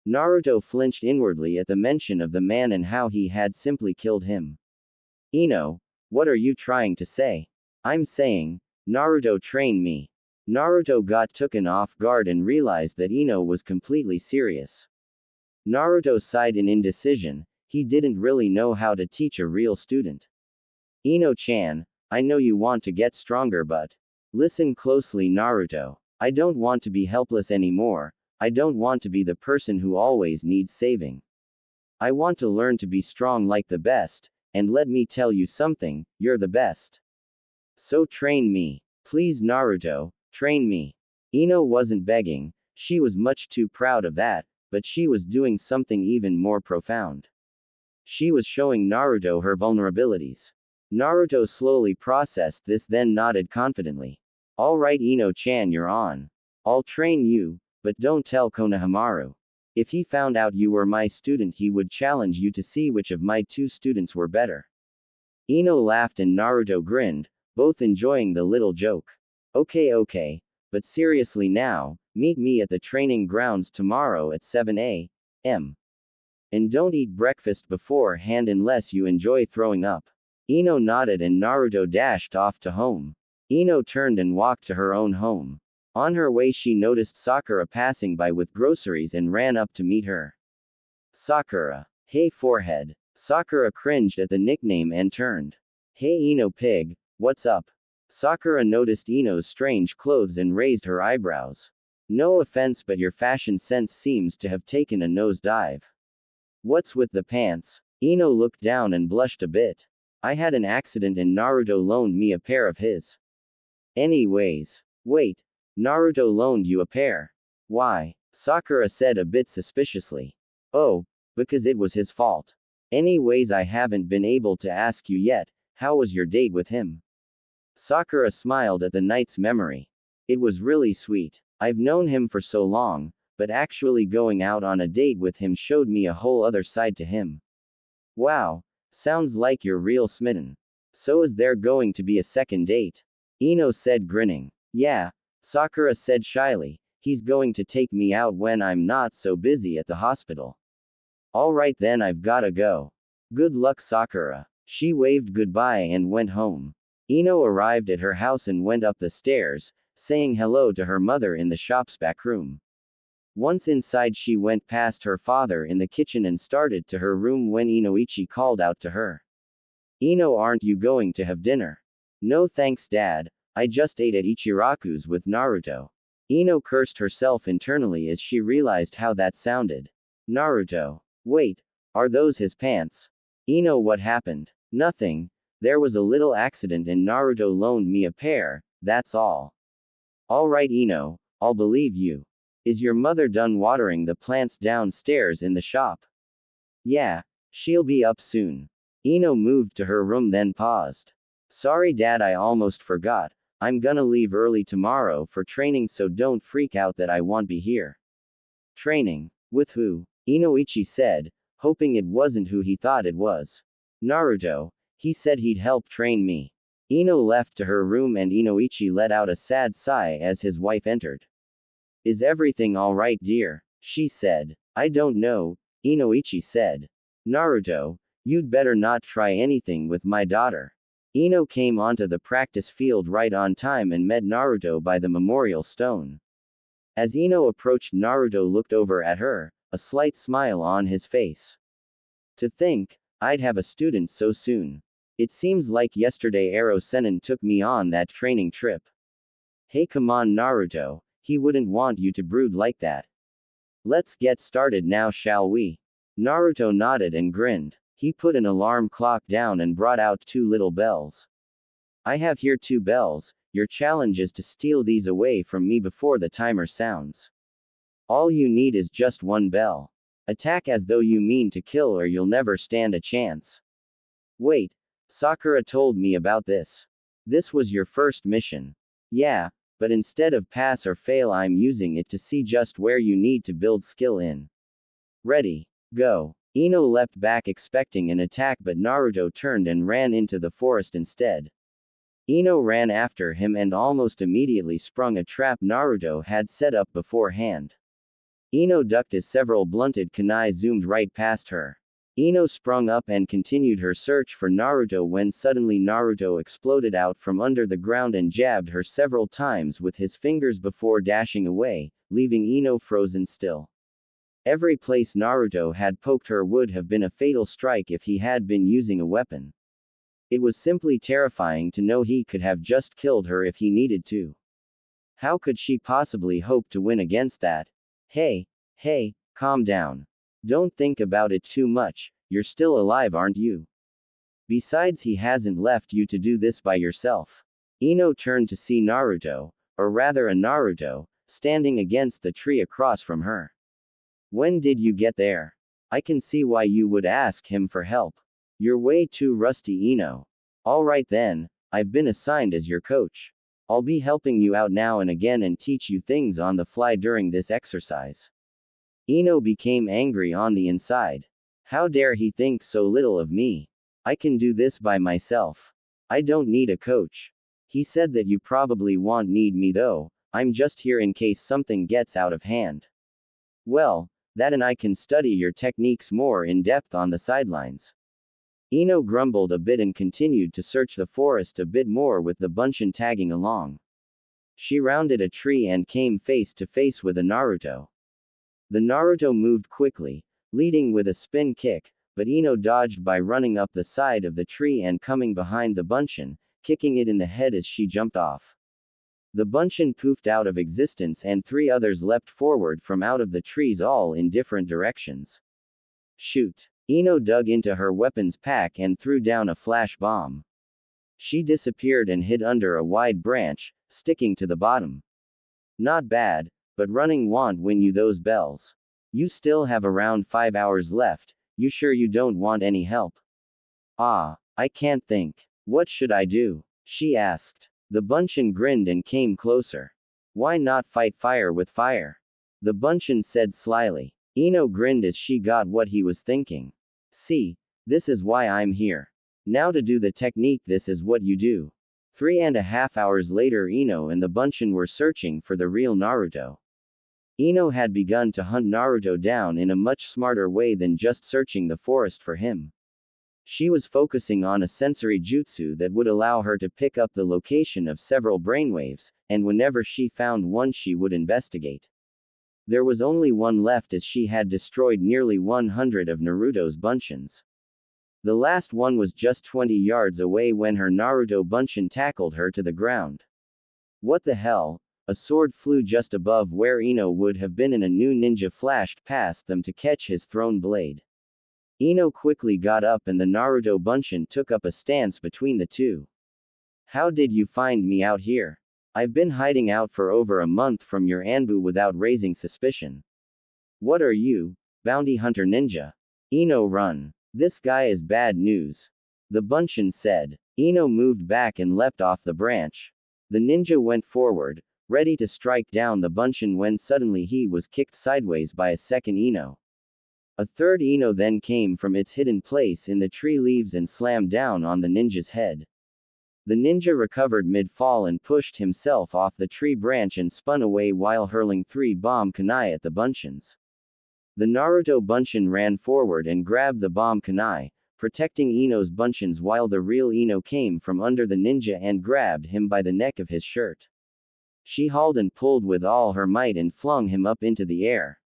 Naruto flinched inwardly at the mention of the man and how he had simply killed him. Ino, what are you trying to say? I'm saying, Naruto trained me. Naruto got taken off guard and realized that Ino was completely serious. Naruto sighed in indecision, he didn't really know how to teach a real student. Ino-chan, I know you want to get stronger but. Listen closely Naruto. I don't want to be helpless anymore, I don't want to be the person who always needs saving. I want to learn to be strong like the best, and let me tell you something, you're the best. So train me. Please Naruto, train me. Ino wasn't begging, she was much too proud of that, but she was doing something even more profound. She was showing Naruto her vulnerabilities. Naruto slowly processed this then nodded confidently. Alright Ino-chan you're on. I'll train you, but don't tell Konohamaru. If he found out you were my student he would challenge you to see which of my two students were better. Ino laughed and Naruto grinned, both enjoying the little joke. Okay, but seriously now, meet me at the training grounds tomorrow at 7 a.m. And don't eat breakfast beforehand unless you enjoy throwing up. Ino nodded and Naruto dashed off to home. Ino turned and walked to her own home. On her way she noticed Sakura passing by with groceries and ran up to meet her. Sakura. Hey forehead. Sakura cringed at the nickname and turned. Hey Ino pig, what's up? Sakura noticed Ino's strange clothes and raised her eyebrows. No offense but your fashion sense seems to have taken a nosedive. What's with the pants? Ino looked down and blushed a bit. I had an accident and Naruto loaned me a pair of his. Anyways. Wait. Naruto loaned you a pair. Why? Sakura said a bit suspiciously. Oh, because it was his fault. Anyways I haven't been able to ask you yet, how was your date with him? Sakura smiled at the night's memory. It was really sweet. I've known him for so long, but actually going out on a date with him showed me a whole other side to him. Wow. Sounds like you're real smitten. So is there going to be a second date? Ino said grinning. Yeah. Sakura said shyly, he's going to take me out when I'm not so busy at the hospital. Alright then I've gotta go. Good luck Sakura. She waved goodbye and went home. Ino arrived at her house and went up the stairs, saying hello to her mother in the shop's back room. Once inside she went past her father in the kitchen and started to her room when Inoichi called out to her. Ino aren't you going to have dinner? No thanks dad, I just ate at Ichiraku's with Naruto. Ino cursed herself internally as she realized how that sounded. Naruto. Wait, are those his pants? Ino what happened? Nothing, there was a little accident and Naruto loaned me a pair, that's all. Alright Ino, I'll believe you. Is your mother done watering the plants downstairs in the shop? Yeah, she'll be up soon. Ino moved to her room then paused. Sorry dad I almost forgot, I'm gonna leave early tomorrow for training so don't freak out that I won't be here. Training? With who? Inoichi said, hoping it wasn't who he thought it was. Naruto. He said he'd help train me. Ino left to her room and Inoichi let out a sad sigh as his wife entered. Is everything alright dear? She said. I don't know, Inoichi said. Naruto, you'd better not try anything with my daughter. Ino came onto the practice field right on time and met Naruto by the memorial stone. As Ino approached Naruto looked over at her, a slight smile on his face. To think, I'd have a student so soon. It seems like yesterday Ero Sennin took me on that training trip. Hey come on Naruto, he wouldn't want you to brood like that. Let's get started now shall we? Naruto nodded and grinned. He put an alarm clock down and brought out 2 little bells. I have here 2 bells, your challenge is to steal these away from me before the timer sounds. All you need is just 1 bell. Attack as though you mean to kill or you'll never stand a chance. Wait, Sakura told me about this. This was your first mission. Yeah, but instead of pass or fail I'm using it to see just where you need to build skill in. Ready, go. Ino leapt back expecting an attack but Naruto turned and ran into the forest instead. Ino ran after him and almost immediately sprung a trap Naruto had set up beforehand. Ino ducked as several blunted kunai zoomed right past her. Ino sprung up and continued her search for Naruto when suddenly Naruto exploded out from under the ground and jabbed her several times with his fingers before dashing away, leaving Ino frozen still. Every place Naruto had poked her would have been a fatal strike if he had been using a weapon. It was simply terrifying to know he could have just killed her if he needed to. How could she possibly hope to win against that? Hey, calm down. Don't think about it too much, you're still alive, aren't you? Besides, he hasn't left you to do this by yourself. Ino turned to see Naruto, or rather a Naruto, standing against the tree across from her. When did you get there? I can see why you would ask him for help. You're way too rusty, Ino. Alright then, I've been assigned as your coach. I'll be helping you out now and again and teach you things on the fly during this exercise. Ino became angry on the inside. How dare he think so little of me? I can do this by myself. I don't need a coach. He said that you probably won't need me though, I'm just here in case something gets out of hand. Well, that and I can study your techniques more in depth on the sidelines. Ino grumbled a bit and continued to search the forest a bit more with the Bunshin tagging along. She rounded a tree and came face to face with a Naruto. The Naruto moved quickly, leading with a spin kick, but Ino dodged by running up the side of the tree and coming behind the Bunshin, kicking it in the head as she jumped off. The Bunshin poofed out of existence and 3 others leapt forward from out of the trees, all in different directions. Shoot! Ino dug into her weapons pack and threw down a flash bomb. She disappeared and hid under a wide branch, sticking to the bottom. Not bad, but running won't win you those bells. You still have around 5 hours left, you sure you don't want any help? I can't think. What should I do? She asked. The Bunshin grinned and came closer. Why not fight fire with fire? The Bunshin said slyly. Ino grinned as she got what he was thinking. See, this is why I'm here. Now to do the technique, this is what you do. 3.5 hours later, Ino and the Bunshin were searching for the real Naruto. Ino had begun to hunt Naruto down in a much smarter way than just searching the forest for him. She was focusing on a sensory jutsu that would allow her to pick up the location of several brainwaves, and whenever she found one she would investigate. There was only one left as she had destroyed nearly 100 of Naruto's Bunshins. The last one was just 20 yards away when her Naruto Bunshin tackled her to the ground. What the hell? A sword flew just above where Ino would have been and a new ninja flashed past them to catch his thrown blade. Ino quickly got up and the Naruto Bunshin took up a stance between the two. How did you find me out here? I've been hiding out for over a month from your Anbu without raising suspicion. What are you, bounty hunter ninja? Ino, run. This guy is bad news. The Bunshin said. Ino moved back and leapt off the branch. The ninja went forward, ready to strike down the Bunshin when suddenly he was kicked sideways by a second Ino. A third Ino then came from its hidden place in the tree leaves and slammed down on the ninja's head. The ninja recovered mid-fall and pushed himself off the tree branch and spun away while hurling 3 bomb kunai at the Bunshins. The Naruto Bunshin ran forward and grabbed the bomb kunai, protecting Ino's Bunshins while the real Ino came from under the ninja and grabbed him by the neck of his shirt. She hauled and pulled with all her might and flung him up into the air.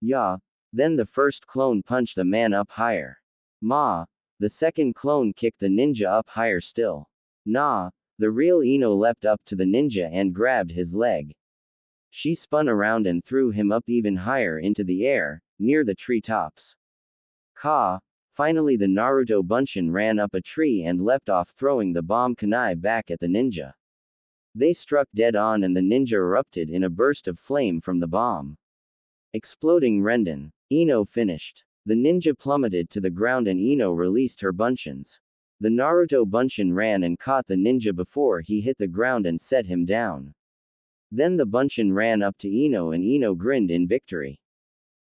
Yeah. Then the first clone punched the man up higher. Ma. The second clone kicked the ninja up higher still. Nah. The real Ino leapt up to the ninja and grabbed his leg. She spun around and threw him up even higher into the air, near the tree tops. Ka. Finally the Naruto Bunshin ran up a tree and leapt off, throwing the bomb kunai back at the ninja. They struck dead on and the ninja erupted in a burst of flame from the bomb. Exploding Renden. Ino finished. The ninja plummeted to the ground and Ino released her Bunshins. The Naruto Bunshin ran and caught the ninja before he hit the ground and set him down. Then the Bunshin ran up to Ino and Ino grinned in victory.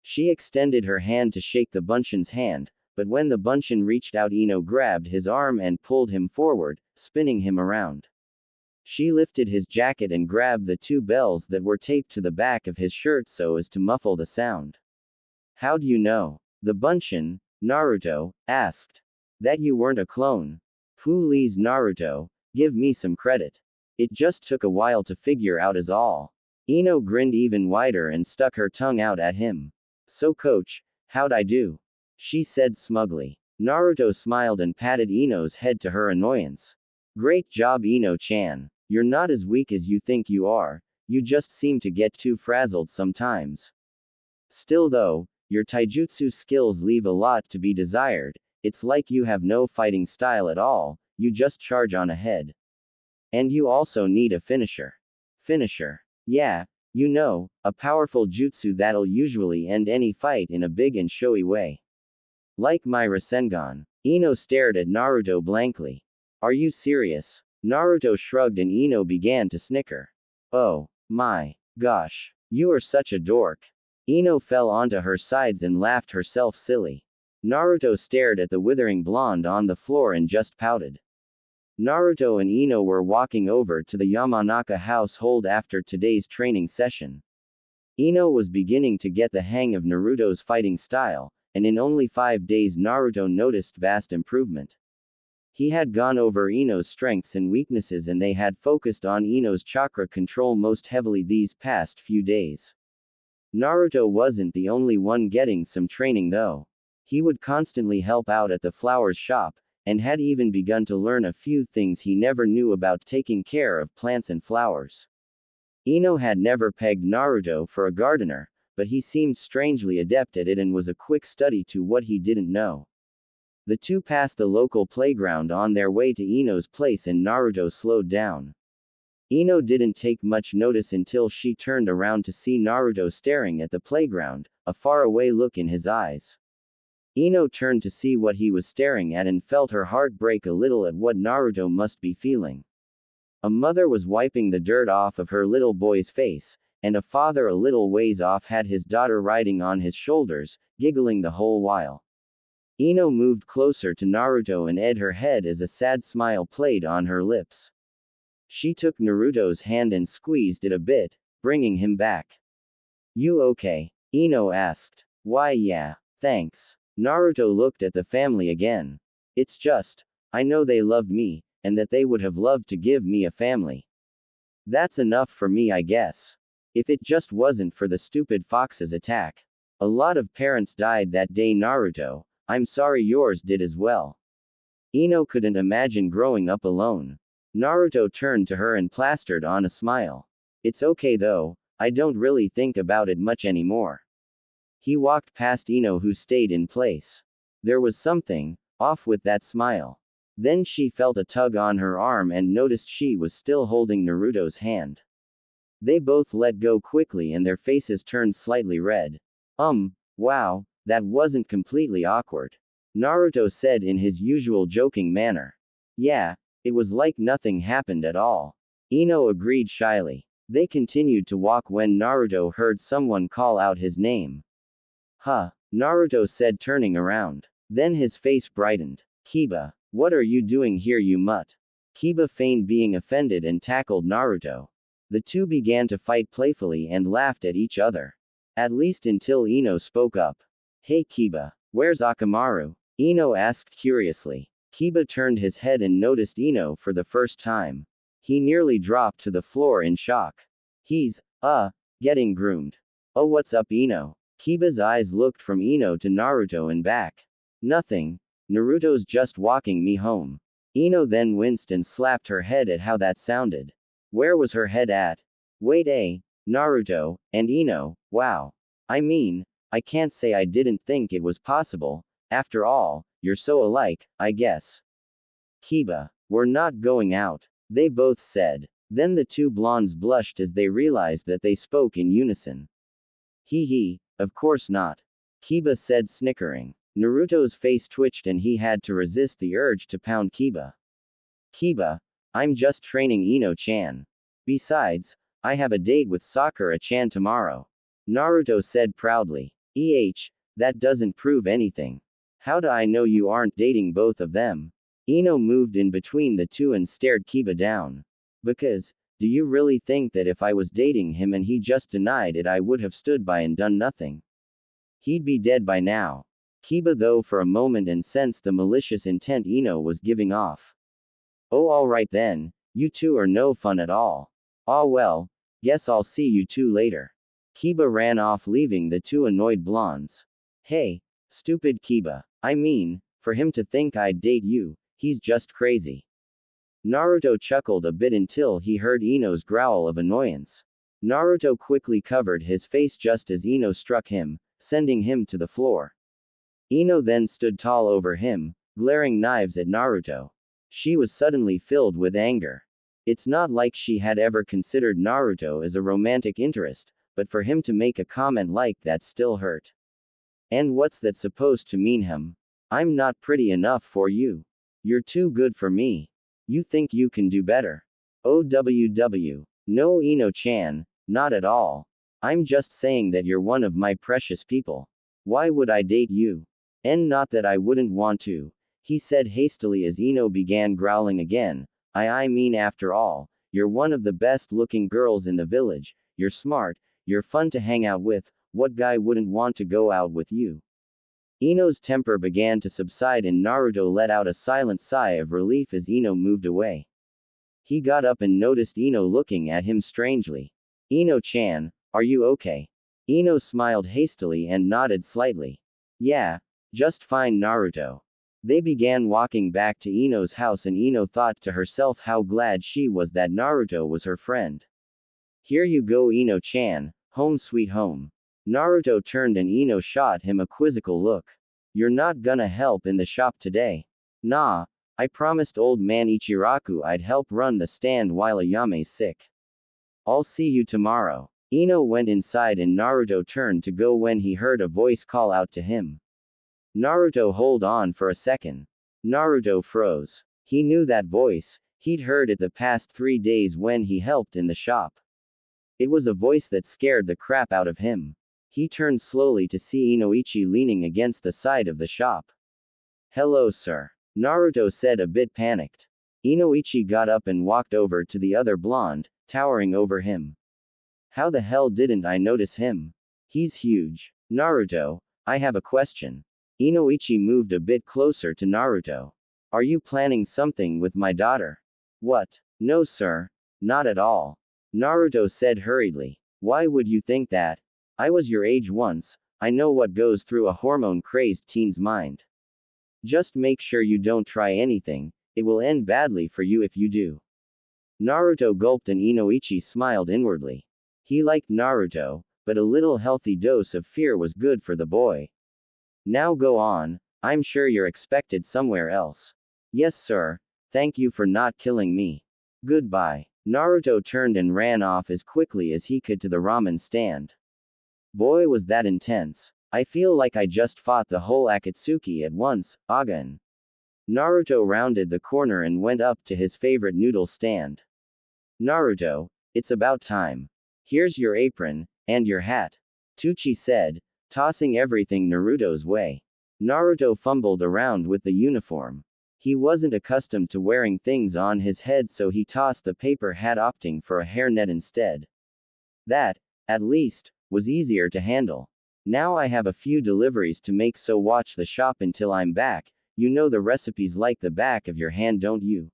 She extended her hand to shake the Bunshin's hand, but when the Bunshin reached out, Ino grabbed his arm and pulled him forward, spinning him around. She lifted his jacket and grabbed the two bells that were taped to the back of his shirt so as to muffle the sound. How do you know? The Bunshin, Naruto, asked. That you weren't a clone. Please Naruto, give me some credit. It just took a while to figure out is all. Ino grinned even wider and stuck her tongue out at him. So coach, how'd I do? She said smugly. Naruto smiled and patted Ino's head to her annoyance. Great job Ino-chan. You're not as weak as you think you are, you just seem to get too frazzled sometimes. Still though, your taijutsu skills leave a lot to be desired, it's like you have no fighting style at all, you just charge on ahead. And you also need a finisher. Finisher. Yeah, you know, a powerful jutsu that'll usually end any fight in a big and showy way. Like my Rasengan. Ino stared at Naruto blankly. Are you serious? Naruto shrugged and Ino began to snicker. Oh, my gosh. You are such a dork. Ino fell onto her sides and laughed herself silly. Naruto stared at the withering blonde on the floor and just pouted. Naruto and Ino were walking over to the Yamanaka household after today's training session. Ino was beginning to get the hang of Naruto's fighting style, and in only 5 days Naruto noticed vast improvement. He had gone over Ino's strengths and weaknesses and they had focused on Ino's chakra control most heavily these past few days. Naruto wasn't the only one getting some training though. He would constantly help out at the flowers shop, and had even begun to learn a few things he never knew about taking care of plants and flowers. Ino had never pegged Naruto for a gardener, but he seemed strangely adept at it and was a quick study to what he didn't know. The two passed the local playground on their way to Ino's place and Naruto slowed down. Ino didn't take much notice until she turned around to see Naruto staring at the playground, a faraway look in his eyes. Ino turned to see what he was staring at and felt her heart break a little at what Naruto must be feeling. A mother was wiping the dirt off of her little boy's face, and a father a little ways off had his daughter riding on his shoulders, giggling the whole while. Ino moved closer to Naruto and edged her head as a sad smile played on her lips. She took Naruto's hand and squeezed it a bit, bringing him back. You okay? Ino asked. Why yeah, thanks. Naruto looked at the family again. It's just, I know they loved me, and that they would have loved to give me a family. That's enough for me I guess. If it just wasn't for the stupid fox's attack. A lot of parents died that day Naruto, I'm sorry yours did as well. Ino couldn't imagine growing up alone. Naruto turned to her and plastered on a smile. It's okay though, I don't really think about it much anymore. He walked past Ino who stayed in place. There was something off with that smile. Then she felt a tug on her arm and noticed she was still holding Naruto's hand. They both let go quickly and their faces turned slightly red. Wow, that wasn't completely awkward. Naruto said in his usual joking manner. Yeah, it was like nothing happened at all. Ino agreed shyly. They continued to walk when Naruto heard someone call out his name. Huh, Naruto said turning around. Then his face brightened. Kiba, what are you doing here you mutt? Kiba feigned being offended and tackled Naruto. The two began to fight playfully and laughed at each other. At least until Ino spoke up. Hey Kiba, where's Akamaru? Ino asked curiously. Kiba turned his head and noticed Ino for the first time. He nearly dropped to the floor in shock. He's, getting groomed. Oh what's up Ino? Kiba's eyes looked from Ino to Naruto and back. Nothing. Naruto's just walking me home. Ino then winced and slapped her head at how that sounded. Where was her head at? Wait Naruto, and Ino, wow. I mean, I can't say I didn't think it was possible, after all, you're so alike, I guess. Kiba, we're not going out, they both said. Then the two blondes blushed as they realized that they spoke in unison. Hee, of course not. Kiba said snickering. Naruto's face twitched and he had to resist the urge to pound Kiba. Kiba, I'm just training Ino-chan. Besides, I have a date with Sakura-chan tomorrow. Naruto said proudly. That doesn't prove anything. How do I know you aren't dating both of them? Ino moved in between the two and stared Kiba down. Because, do you really think that if I was dating him and he just denied it, I would have stood by and done nothing? He'd be dead by now. Kiba though for a moment and sensed the malicious intent Ino was giving off. Oh alright then, you two are no fun at all. Ah well, guess I'll see you two later. Kiba ran off leaving the two annoyed blondes. Hey, stupid Kiba. I mean, for him to think I'd date you, he's just crazy. Naruto chuckled a bit until he heard Ino's growl of annoyance. Naruto quickly covered his face just as Ino struck him, sending him to the floor. Ino then stood tall over him, glaring knives at Naruto. She was suddenly filled with anger. It's not like she had ever considered Naruto as a romantic interest, but for him to make a comment like that still hurt. And what's that supposed to mean him? I'm not pretty enough for you. You're too good for me. You think you can do better. OWW. No Ino-chan, not at all. I'm just saying that you're one of my precious people. Why would I date you? And not that I wouldn't want to, he said hastily as Ino began growling again. I mean after all, you're one of the best looking girls in the village, you're smart, you're fun to hang out with, what guy wouldn't want to go out with you? Ino's temper began to subside and Naruto let out a silent sigh of relief as Ino moved away. He got up and noticed Ino looking at him strangely. Ino-chan, are you okay? Ino smiled hastily and nodded slightly. Yeah, just fine Naruto. They began walking back to Ino's house and Ino thought to herself how glad she was that Naruto was her friend. Here you go Ino-chan, home sweet home. Naruto turned and Ino shot him a quizzical look. You're not gonna help in the shop today. Nah, I promised old man Ichiraku I'd help run the stand while Ayame's sick. I'll see you tomorrow. Ino went inside and Naruto turned to go when he heard a voice call out to him. Naruto hold on for a second. Naruto froze. He knew that voice, he'd heard it the past 3 days when he helped in the shop. It was a voice that scared the crap out of him. He turned slowly to see Inoichi leaning against the side of the shop. Hello sir. Naruto said a bit panicked. Inoichi got up and walked over to the other blonde, towering over him. How the hell didn't I notice him? He's huge. Naruto, I have a question. Inoichi moved a bit closer to Naruto. Are you planning something with my daughter? What? No sir. Not at all. Naruto said hurriedly. Why would you think that? I was your age once, I know what goes through a hormone-crazed teen's mind. Just make sure you don't try anything, it will end badly for you if you do. Naruto gulped and Inoichi smiled inwardly. He liked Naruto, but a little healthy dose of fear was good for the boy. Now go on, I'm sure you're expected somewhere else. Yes sir, thank you for not killing me. Goodbye. Naruto turned and ran off as quickly as he could to the ramen stand. Boy was that intense. I feel like I just fought the whole Akatsuki at once, Agan. Naruto rounded the corner and went up to his favorite noodle stand. Naruto, it's about time. Here's your apron, and your hat. Tucci said, tossing everything Naruto's way. Naruto fumbled around with the uniform. He wasn't accustomed to wearing things on his head so he tossed the paper hat opting for a hairnet instead. That, at least, was easier to handle. Now I have a few deliveries to make so watch the shop until I'm back, you know the recipes like the back of your hand don't you?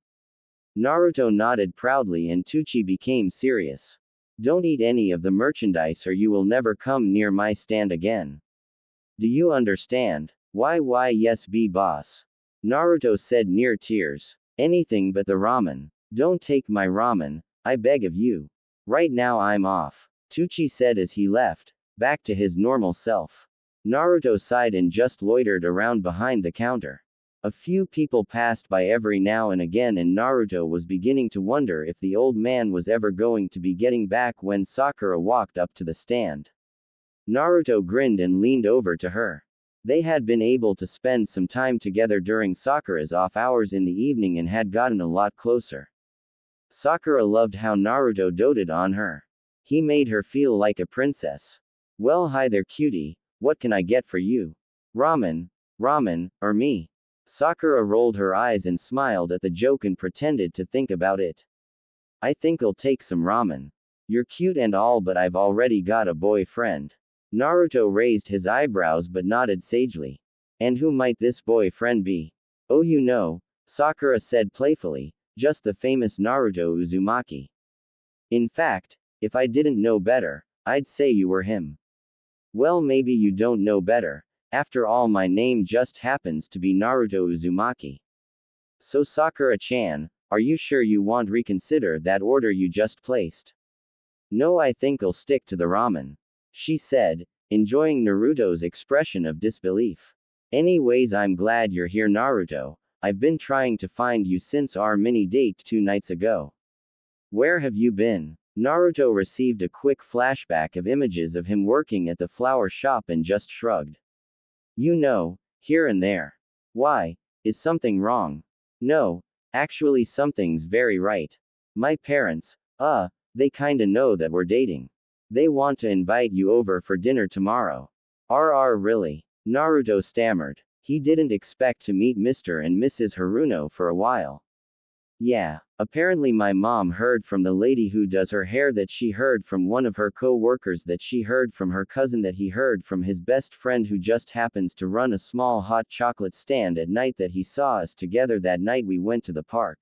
Naruto nodded proudly and Tucci became serious. Don't eat any of the merchandise or you will never come near my stand again. Do you understand? Why yes be boss. Naruto said near tears. Anything but the ramen. Don't take my ramen, I beg of you. Right now I'm off. Tucci said as he left, back to his normal self. Naruto sighed and just loitered around behind the counter. A few people passed by every now and again and Naruto was beginning to wonder if the old man was ever going to be getting back when Sakura walked up to the stand. Naruto grinned and leaned over to her. They had been able to spend some time together during Sakura's off hours in the evening and had gotten a lot closer. Sakura loved how Naruto doted on her. He made her feel like a princess. Well hi there cutie, what can I get for you? Ramen, or me? Sakura rolled her eyes and smiled at the joke and pretended to think about it. I think I'll take some ramen. You're cute and all, but I've already got a boyfriend. Naruto raised his eyebrows but nodded sagely. And who might this boyfriend be? Oh, you know, Sakura said playfully, just the famous Naruto Uzumaki. In fact, if I didn't know better, I'd say you were him. Well, maybe you don't know better. After all, my name just happens to be Naruto Uzumaki. So Sakura-chan, are you sure you won't reconsider that order you just placed? No, I think I'll stick to the ramen, she said, enjoying Naruto's expression of disbelief. Anyways, I'm glad you're here, Naruto. I've been trying to find you since our mini date 2 nights ago. Where have you been? Naruto received a quick flashback of images of him working at the flower shop and just shrugged. You know, here and there. Why? Is something wrong? No, actually something's very right. My parents, they kinda know that we're dating. They want to invite you over for dinner tomorrow. Really? Naruto stammered. He didn't expect to meet Mr. and Mrs. Haruno for a while. Yeah, apparently my mom heard from the lady who does her hair, that she heard from one of her co-workers, that she heard from her cousin, that he heard from his best friend who just happens to run a small hot chocolate stand at night, that he saw us together that night we went to the park.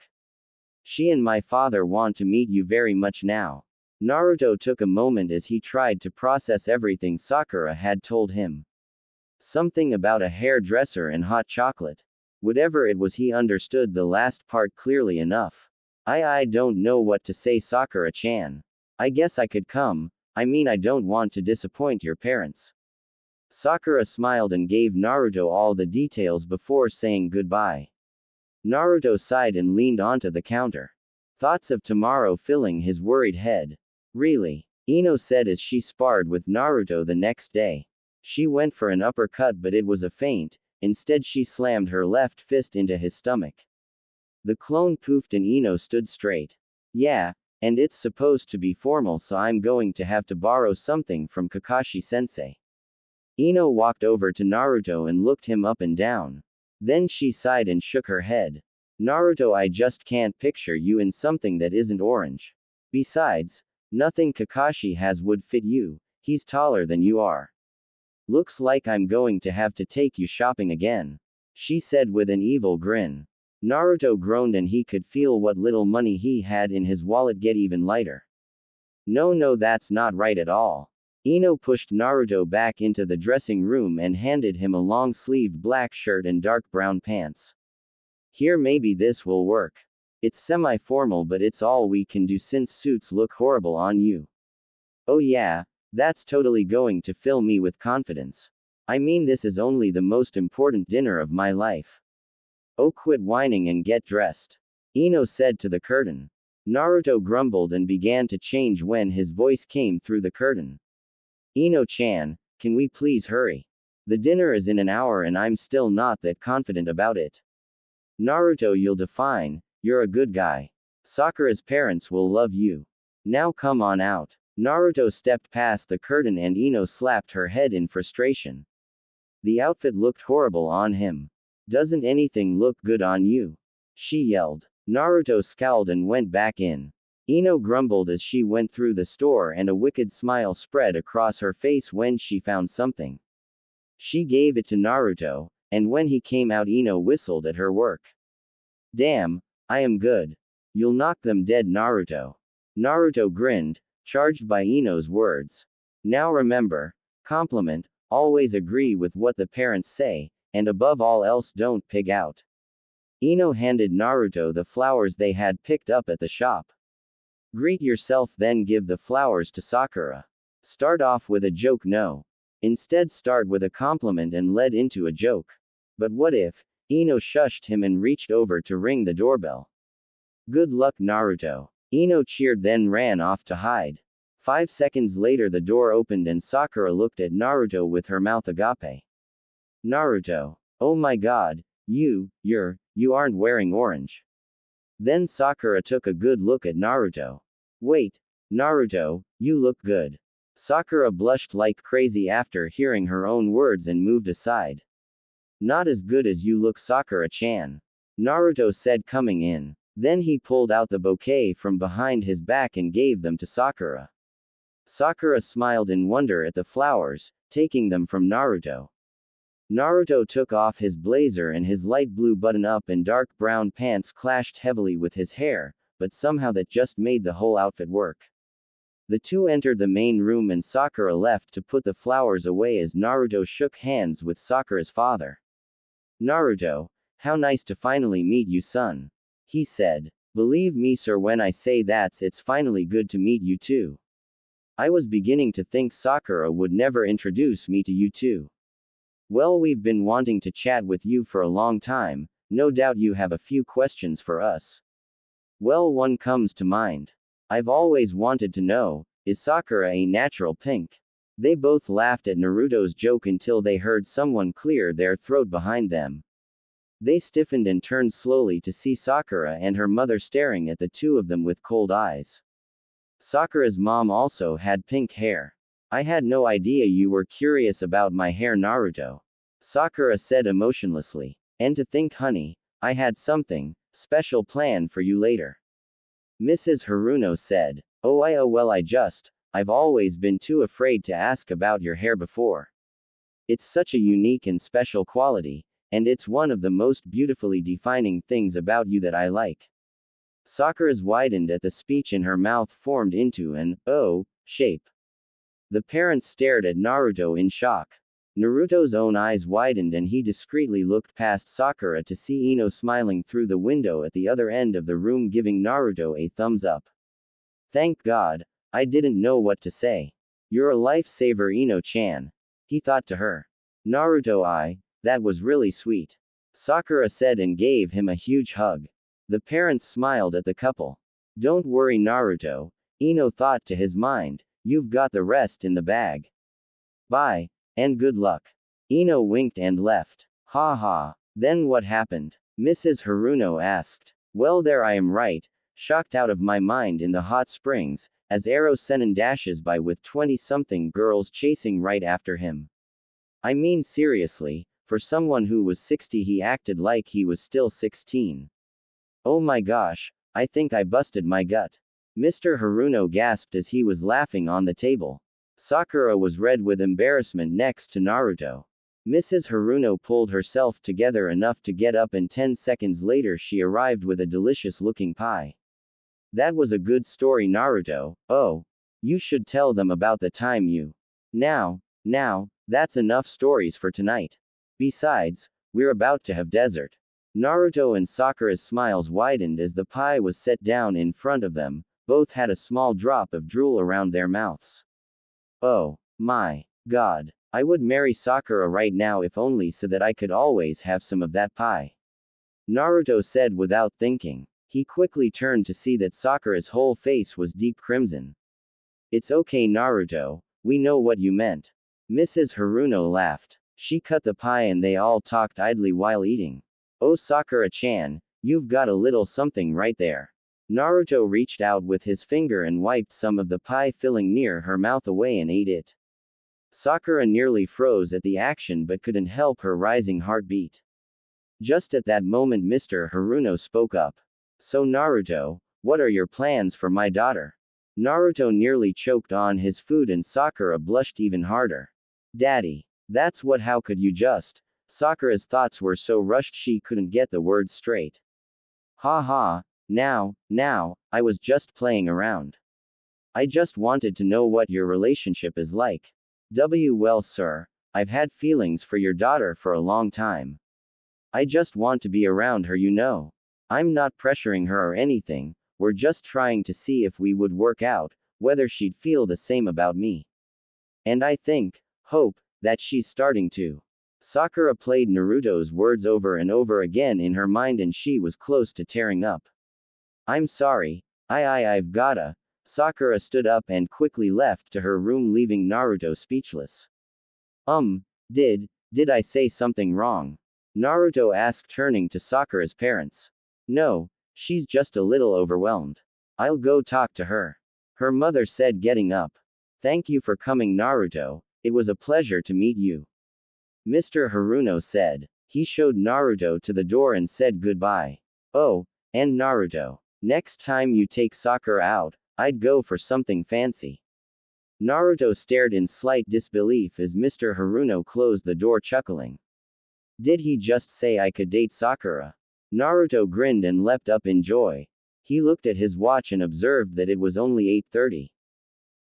She and my father want to meet you very much now. Naruto took a moment as he tried to process everything Sakura had told him. Something about a hairdresser and hot chocolate. Whatever it was, he understood the last part clearly enough. I don't know what to say, Sakura-chan. I guess I could come. I mean, I don't want to disappoint your parents. Sakura smiled and gave Naruto all the details before saying goodbye. Naruto sighed and leaned onto the counter. Thoughts of tomorrow filling his worried head. Really? Ino said as she sparred with Naruto the next day. She went for an uppercut, but it was a feint. Instead, she slammed her left fist into his stomach. The clone poofed and Ino stood straight. Yeah, and it's supposed to be formal, so I'm going to have to borrow something from Kakashi-sensei. Ino walked over to Naruto and looked him up and down. Then she sighed and shook her head. Naruto, I just can't picture you in something that isn't orange. Besides, nothing Kakashi has would fit you. He's taller than you are. Looks like I'm going to have to take you shopping again, she said with an evil grin. Naruto groaned and he could feel what little money he had in his wallet get even lighter. No, that's not right at all. Ino pushed Naruto back into the dressing room and handed him a long-sleeved black shirt and dark brown pants. Here, maybe this will work. It's semi-formal, but it's all we can do since suits look horrible on you. Oh yeah, that's totally going to fill me with confidence. I mean, this is only the most important dinner of my life. Oh, quit whining and get dressed, Ino said to the curtain. Naruto grumbled and began to change when his voice came through the curtain. Ino-chan, can we please hurry? The dinner is in an hour and I'm still not that confident about it. Naruto, you'll define, you're a good guy. Sakura's parents will love you. Now come on out. Naruto stepped past the curtain and Ino slapped her head in frustration. The outfit looked horrible on him. Doesn't anything look good on you? She yelled. Naruto scowled and went back in. Ino grumbled as she went through the store and a wicked smile spread across her face when she found something. She gave it to Naruto, and when he came out, Ino whistled at her work. Damn, I am good. You'll knock them dead, Naruto. Naruto grinned, charged by Ino's words. Now remember, compliment, always agree with what the parents say, and above all else don't pig out. Ino handed Naruto the flowers they had picked up at the shop. Greet yourself, then give the flowers to Sakura. Start off with a joke, no. Instead, start with a compliment and lead into a joke. But what if? Ino shushed him and reached over to ring the doorbell. Good luck, Naruto. Ino cheered, then ran off to hide. 5 seconds later, the door opened and Sakura looked at Naruto with her mouth agape. Naruto. Oh my god, you aren't wearing orange. Then Sakura took a good look at Naruto. Wait, Naruto, you look good. Sakura blushed like crazy after hearing her own words and moved aside. Not as good as you look, Sakura-chan. Naruto said, coming in. Then he pulled out the bouquet from behind his back and gave them to Sakura. Sakura smiled in wonder at the flowers, taking them from Naruto. Naruto took off his blazer and his light blue button-up and dark brown pants clashed heavily with his hair, but somehow that just made the whole outfit work. The two entered the main room and Sakura left to put the flowers away as Naruto shook hands with Sakura's father. Naruto, how nice to finally meet you, son. He said. Believe me, sir, when I say it's finally good to meet you too. I was beginning to think Sakura would never introduce me to you too. Well, we've been wanting to chat with you for a long time, no doubt you have a few questions for us. Well, one comes to mind. I've always wanted to know, is Sakura a natural pink? They both laughed at Naruto's joke until they heard someone clear their throat behind them. They stiffened and turned slowly to see Sakura and her mother staring at the two of them with cold eyes. Sakura's mom also had pink hair. I had no idea you were curious about my hair, Naruto. Sakura said emotionlessly. And to think, honey, I had something special planned for you later. Mrs. Haruno said. Oh, I've always been too afraid to ask about your hair before. It's such a unique and special quality, and it's one of the most beautifully defining things about you that I like. Sakura's widened at the speech and her mouth formed into an O shape. The parents stared at Naruto in shock. Naruto's own eyes widened and he discreetly looked past Sakura to see Ino smiling through the window at the other end of the room, giving Naruto a thumbs up. Thank God, I didn't know what to say. You're a lifesaver, Ino-chan. He thought to her. Naruto, that was really sweet. Sakura said and gave him a huge hug. The parents smiled at the couple. Don't worry, Naruto, Ino thought to his mind, you've got the rest in the bag. Bye. And good luck. Ino winked and left. Ha ha. Then what happened? Mrs. Haruno asked. Well, there I am, right, shocked out of my mind in the hot springs, as Ero Sennin dashes by with 20-something girls chasing right after him. I mean, seriously, for someone who was 60 he acted like he was still 16. Oh my gosh, I think I busted my gut. Mr. Haruno gasped as he was laughing on the table. Sakura was red with embarrassment next to Naruto. Mrs. Haruno pulled herself together enough to get up and 10 seconds later she arrived with a delicious-looking pie. That was a good story, Naruto. Oh, you should tell them about the time you. Now, that's enough stories for tonight. Besides, we're about to have dessert. Naruto and Sakura's smiles widened as the pie was set down in front of them. Both had a small drop of drool around their mouths. Oh, my God. I would marry Sakura right now if only so that I could always have some of that pie. Naruto said without thinking. He quickly turned to see that Sakura's whole face was deep crimson. It's okay, Naruto, we know what you meant. Mrs. Haruno laughed. She cut the pie and they all talked idly while eating. Oh, Sakura-chan, you've got a little something right there. Naruto reached out with his finger and wiped some of the pie filling near her mouth away and ate it. Sakura nearly froze at the action but couldn't help her rising heartbeat. Just at that moment Mr. Haruno spoke up. So Naruto, what are your plans for my daughter? Naruto nearly choked on his food and Sakura blushed even harder. Daddy. That's what, how could you just? Sakura's thoughts were so rushed she couldn't get the words straight. Ha ha. Now, I was just playing around. I just wanted to know what your relationship is like. Well, sir, I've had feelings for your daughter for a long time. I just want to be around her, you know. I'm not pressuring her or anything, we're just trying to see if we would work out, whether she'd feel the same about me. And I hope, that she's starting to. Sakura played Naruto's words over and over again in her mind and she was close to tearing up. I'm sorry, I've gotta. Sakura stood up and quickly left to her room, leaving Naruto speechless. Did I say something wrong? Naruto asked, turning to Sakura's parents. No, she's just a little overwhelmed. I'll go talk to her. Her mother said, getting up. Thank you for coming, Naruto, it was a pleasure to meet you. Mr. Haruno said. He showed Naruto to the door and said goodbye. Oh, And Naruto. Next time you take Sakura out, I'd go for something fancy. Naruto stared in slight disbelief as Mr. Haruno closed the door, chuckling. Did he just say I could date Sakura? Naruto grinned and leapt up in joy. He looked at his watch and observed that it was only 8:30.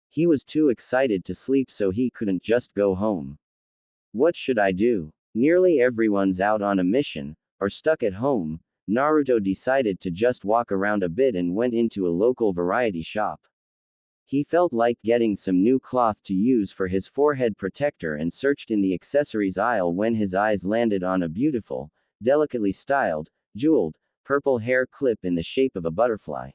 He was too excited to sleep, so he couldn't just go home. What should I do? Nearly everyone's out on a mission, or stuck at home. Naruto decided to just walk around a bit and went into a local variety shop. He felt like getting some new cloth to use for his forehead protector and searched in the accessories aisle when his eyes landed on a beautiful, delicately styled, jeweled, purple hair clip in the shape of a butterfly.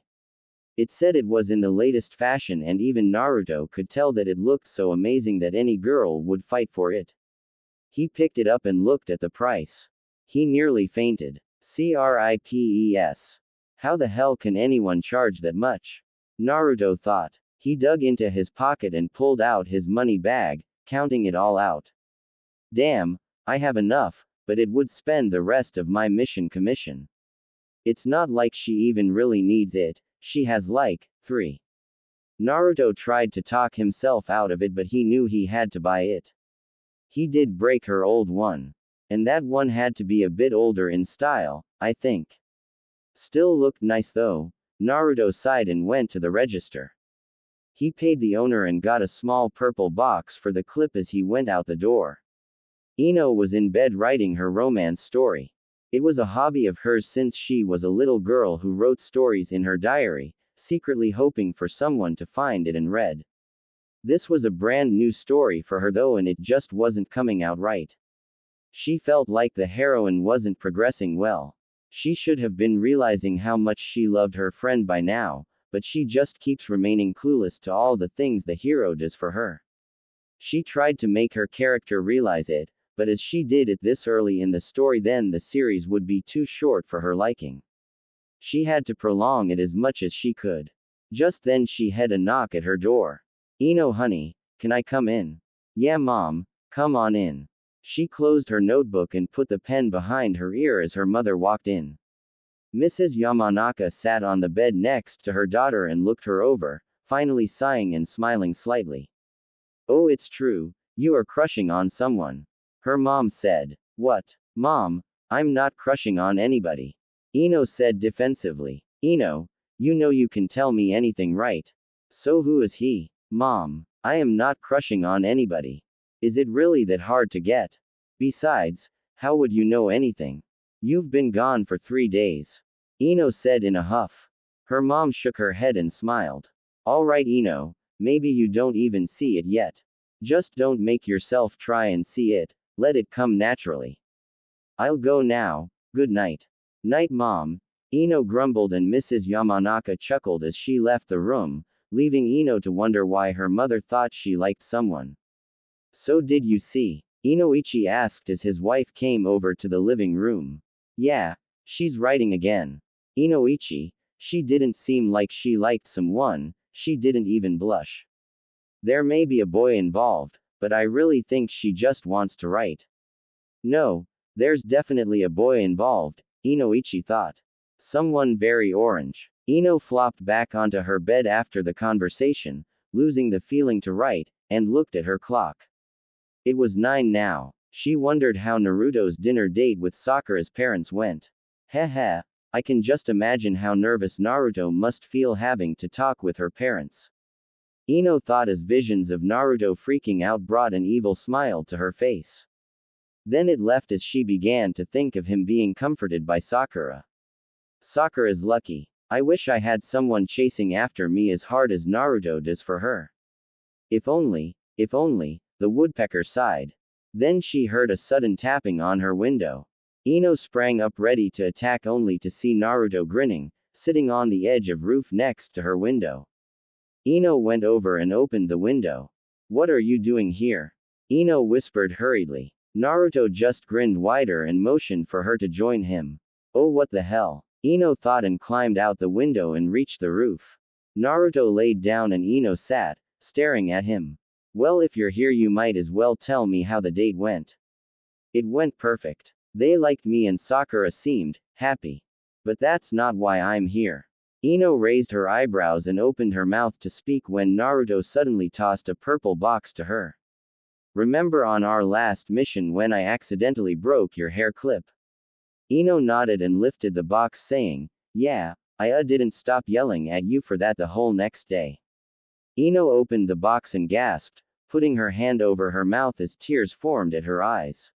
It said it was in the latest fashion, and even Naruto could tell that it looked so amazing that any girl would fight for it. He picked it up and looked at the price. He nearly fainted. Cripes. How the hell can anyone charge that much? Naruto thought. He dug into his pocket and pulled out his money bag, counting it all out. Damn, I have enough, but it would spend the rest of my mission commission. It's not like she even really needs it, she has like 3. Naruto tried to talk himself out of it, but he knew he had to buy it. He did break her old one. And that one had to be a bit older in style, I think. Still looked nice though. Naruto sighed and went to the register. He paid the owner and got a small purple box for the clip as he went out the door. Ino was in bed writing her romance story. It was a hobby of hers since she was a little girl who wrote stories in her diary, secretly hoping for someone to find it and read. This was a brand new story for her though, and it just wasn't coming out right. She felt like the heroine wasn't progressing well. She should have been realizing how much she loved her friend by now, but she just keeps remaining clueless to all the things the hero does for her. She tried to make her character realize it, but as she did it this early in the story, then the series would be too short for her liking. She had to prolong it as much as she could. Just then she had a knock at her door. Ino honey, can I come in? Yeah mom, come on in. She closed her notebook and put the pen behind her ear as her mother walked in. Mrs. Yamanaka sat on the bed next to her daughter and looked her over, finally sighing and smiling slightly. Oh, it's true, you are crushing on someone. Her mom said. What? Mom, I'm not crushing on anybody. Ino said defensively. Ino, you know you can tell me anything, right? So who is he? Mom, I am not crushing on anybody. Is it really that hard to get? Besides, how would you know anything? You've been gone for 3 days. Ino said in a huff. Her mom shook her head and smiled. All right Ino, maybe you don't even see it yet. Just don't make yourself try and see it, let it come naturally. I'll go now, good night. Night mom. Ino grumbled and Mrs. Yamanaka chuckled as she left the room, leaving Ino to wonder why her mother thought she liked someone. So did you see? Inoichi asked as his wife came over to the living room. Yeah, she's writing again. Inoichi, she didn't seem like she liked someone, she didn't even blush. There may be a boy involved, but I really think she just wants to write. No, there's definitely a boy involved, Inoichi thought. Someone very orange. Ino flopped back onto her bed after the conversation, losing the feeling to write, and looked at her clock. It was 9 now. She wondered how Naruto's dinner date with Sakura's parents went. Heh, I can just imagine how nervous Naruto must feel having to talk with her parents. Ino thought as visions of Naruto freaking out brought an evil smile to her face. Then it left as she began to think of him being comforted by Sakura. Sakura's lucky. I wish I had someone chasing after me as hard as Naruto does for her. If only, the woodpecker sighed. Then she heard a sudden tapping on her window. Ino sprang up ready to attack only to see Naruto grinning, sitting on the edge of roof next to her window. Ino went over and opened the window. What are you doing here? Ino whispered hurriedly. Naruto just grinned wider and motioned for her to join him. Oh what the hell? Ino thought and climbed out the window and reached the roof. Naruto laid down and Ino sat, staring at him. Well, if you're here you might as well tell me how the date went. It went perfect. They liked me and Sakura seemed happy. But that's not why I'm here. Ino raised her eyebrows and opened her mouth to speak when Naruto suddenly tossed a purple box to her. Remember on our last mission when I accidentally broke your hair clip? Ino nodded and lifted the box saying, yeah, I didn't stop yelling at you for that the whole next day. Ino opened the box and gasped, putting her hand over her mouth as tears formed at her eyes.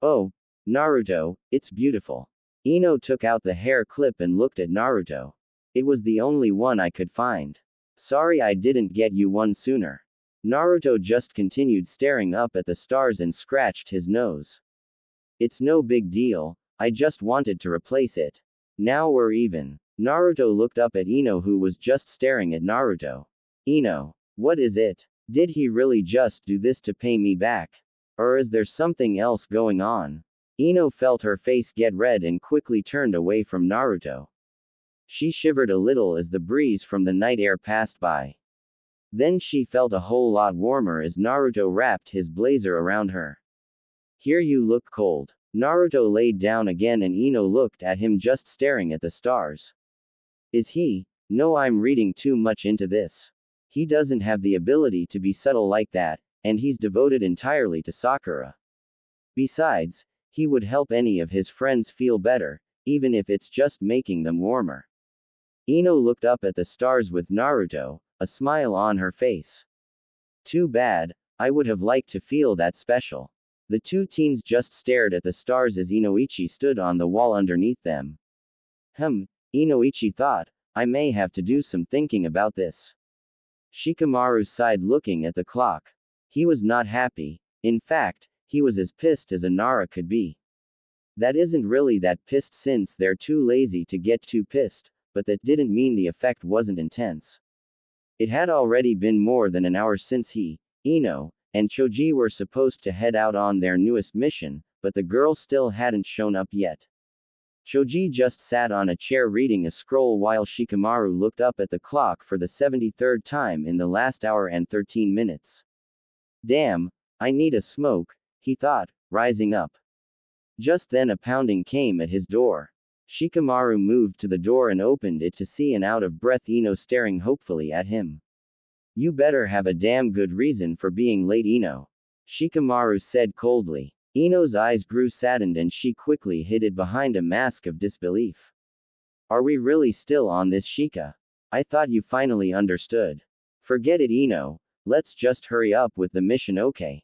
Oh, Naruto, it's beautiful. Ino took out the hair clip and looked at Naruto. It was the only one I could find. Sorry I didn't get you one sooner. Naruto just continued staring up at the stars and scratched his nose. It's no big deal, I just wanted to replace it. Now we're even. Naruto looked up at Ino who was just staring at Naruto. Ino, what is it? Did he really just do this to pay me back? Or is there something else going on? Ino felt her face get red and quickly turned away from Naruto. She shivered a little as the breeze from the night air passed by. Then she felt a whole lot warmer as Naruto wrapped his blazer around her. Here you look cold. Naruto laid down again and Ino looked at him just staring at the stars. Is he? No, I'm reading too much into this. He doesn't have the ability to be subtle like that, and he's devoted entirely to Sakura. Besides, he would help any of his friends feel better, even if it's just making them warmer. Ino looked up at the stars with Naruto, a smile on her face. Too bad, I would have liked to feel that special. The two teens just stared at the stars as Inoichi stood on the wall underneath them. Inoichi thought, I may have to do some thinking about this. Shikamaru sighed looking at the clock. He was not happy. In fact, he was as pissed as a Nara could be. That isn't really that pissed since they're too lazy to get too pissed, but that didn't mean the effect wasn't intense. It had already been more than an hour since he, Ino, and Choji were supposed to head out on their newest mission, but the girl still hadn't shown up yet. Choji just sat on a chair reading a scroll while Shikamaru looked up at the clock for the 73rd time in the last hour and 13 minutes. Damn, I need a smoke, he thought, rising up. Just then a pounding came at his door. Shikamaru moved to the door and opened it to see an out-of-breath Ino staring hopefully at him. You better have a damn good reason for being late, Ino. Shikamaru said coldly. Ino's eyes grew saddened and she quickly hid it behind a mask of disbelief. Are we really still on this, Shika? I thought you finally understood. Forget it, Ino. Let's just hurry up with the mission, okay?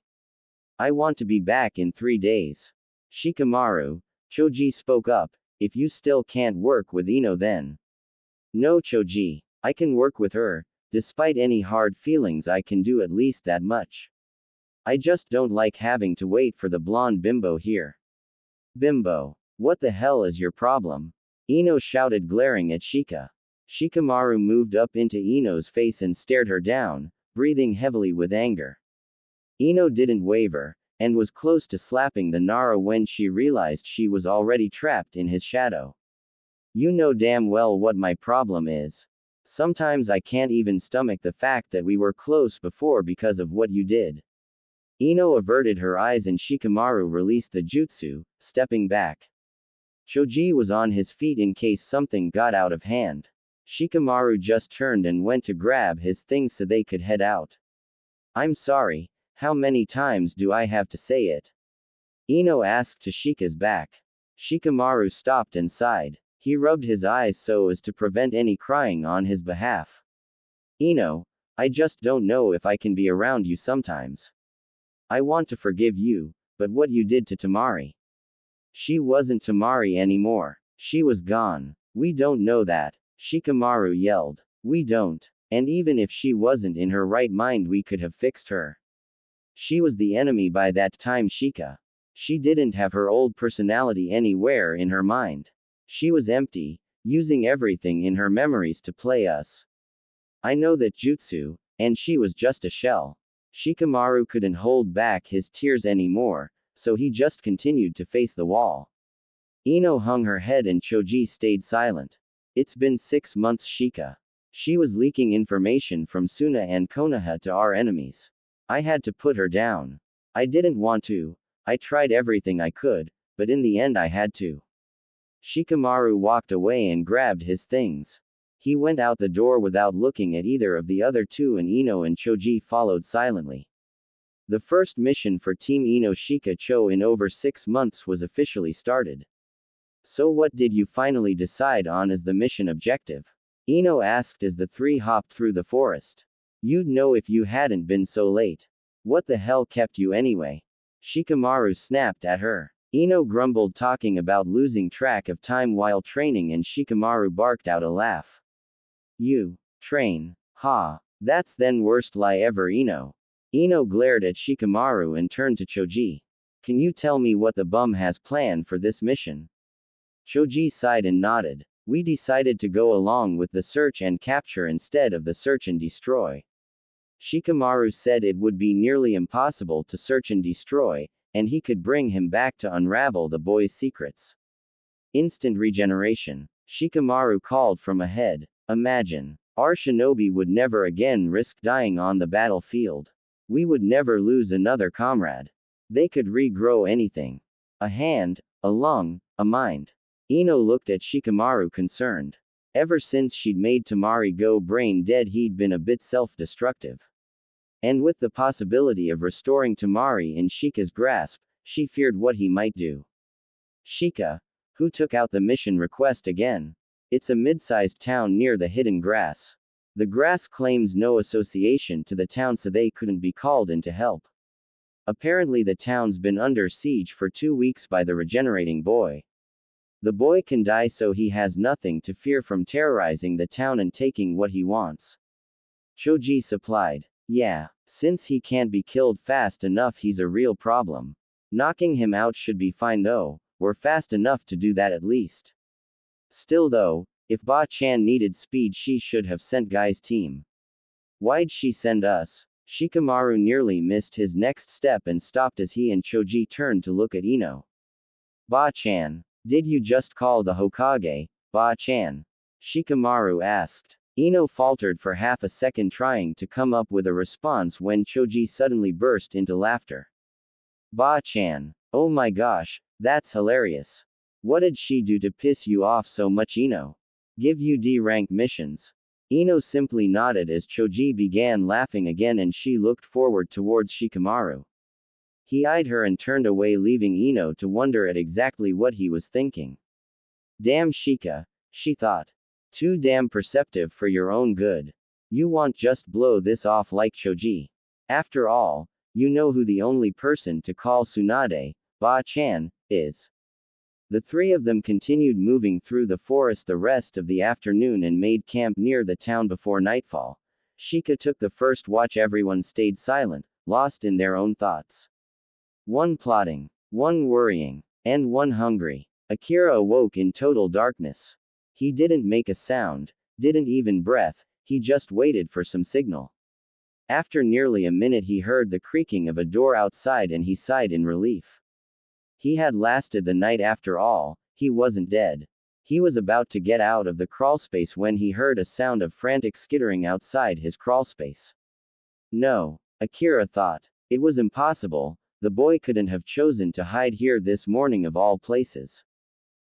I want to be back in 3 days. Shikamaru, Choji spoke up. If you still can't work with Ino then. No, Choji. I can work with her. Despite any hard feelings, I can do at least that much. I just don't like having to wait for the blonde bimbo here. Bimbo. What the hell is your problem? Ino shouted, glaring at Shika. Shikamaru moved up into Ino's face and stared her down, breathing heavily with anger. Ino didn't waver, and was close to slapping the Nara when she realized she was already trapped in his shadow. You know damn well what my problem is. Sometimes I can't even stomach the fact that we were close before because of what you did. Ino averted her eyes and Shikamaru released the jutsu, stepping back. Choji was on his feet in case something got out of hand. Shikamaru just turned and went to grab his things so they could head out. I'm sorry, how many times do I have to say it? Ino asked to Shika's back. Shikamaru stopped and sighed. He rubbed his eyes so as to prevent any crying on his behalf. Ino, I just don't know if I can be around you sometimes. I want to forgive you, but what you did to Tamari. She wasn't Tamari anymore. She was gone. We don't know that, Shikamaru yelled. We don't. And even if she wasn't in her right mind, we could have fixed her. She was the enemy by that time, Shika. She didn't have her old personality anywhere in her mind. She was empty, using everything in her memories to play us. I know that jutsu, and she was just a shell. Shikamaru couldn't hold back his tears anymore, so he just continued to face the wall. Ino hung her head and Choji stayed silent. It's been 6 months, Shika. She was leaking information from Suna and Konoha to our enemies. I had to put her down. I didn't want to. I tried everything I could, but in the end I had to. Shikamaru walked away and grabbed his things. He went out the door without looking at either of the other two, and Ino and Choji followed silently. The first mission for Team Ino Shika-cho in over 6 months was officially started. So what did you finally decide on as the mission objective? Ino asked as the three hopped through the forest. You'd know if you hadn't been so late. What the hell kept you anyway? Shikamaru snapped at her. Ino grumbled, talking about losing track of time while training, and Shikamaru barked out a laugh. You train? Ha. That's then worst lie ever, Ino. Ino glared at Shikamaru and turned to Choji. Can you tell me what the bum has planned for this mission? Choji sighed and nodded. We decided to go along with the search and capture instead of the search and destroy. Shikamaru said it would be nearly impossible to search and destroy, and he could bring him back to unravel the boy's secrets. Instant regeneration. Shikamaru called from ahead. Imagine. Our shinobi would never again risk dying on the battlefield. We would never lose another comrade. They could regrow anything. A hand, a lung, a mind. Ino looked at Shikamaru concerned. Ever since she'd made Tamari go brain dead, he'd been a bit self-destructive. And with the possibility of restoring Tamari in Shika's grasp, she feared what he might do. Shika, who took out the mission request again? It's a mid-sized town near the hidden grass. The grass claims no association to the town, so they couldn't be called in to help. Apparently the town's been under siege for 2 weeks by the regenerating boy. The boy can die, so he has nothing to fear from terrorizing the town and taking what he wants. Choji supplied. Yeah, since he can't be killed fast enough, he's a real problem. Knocking him out should be fine though, we're fast enough to do that at least. Still though, if Ba-chan needed speed, she should have sent Guy's team. Why'd she send us? Shikamaru nearly missed his next step and stopped as he and Choji turned to look at Ino. Ba-chan, did you just call the Hokage, Ba-chan? Shikamaru asked. Ino faltered for half a second, trying to come up with a response when Choji suddenly burst into laughter. Ba-chan. Oh my gosh, that's hilarious. What did she do to piss you off so much, Ino? Give you D-rank missions? Ino simply nodded as Choji began laughing again, and she looked forward towards Shikamaru. He eyed her and turned away, leaving Ino to wonder at exactly what he was thinking. Damn Shika, she thought. Too damn perceptive for your own good. You want just blow this off like Choji. After all, you know who the only person to call Tsunade, Ba-chan, is. The three of them continued moving through the forest the rest of the afternoon and made camp near the town before nightfall. Shika took the first watch. Everyone stayed silent, lost in their own thoughts. One plotting, one worrying, and one hungry. Akira awoke in total darkness. He didn't make a sound, didn't even breath, he just waited for some signal. After nearly a minute, he heard the creaking of a door outside and he sighed in relief. He had lasted the night after all, he wasn't dead. He was about to get out of the crawlspace when he heard a sound of frantic skittering outside his crawlspace. No, Akira thought. It was impossible, the boy couldn't have chosen to hide here this morning of all places.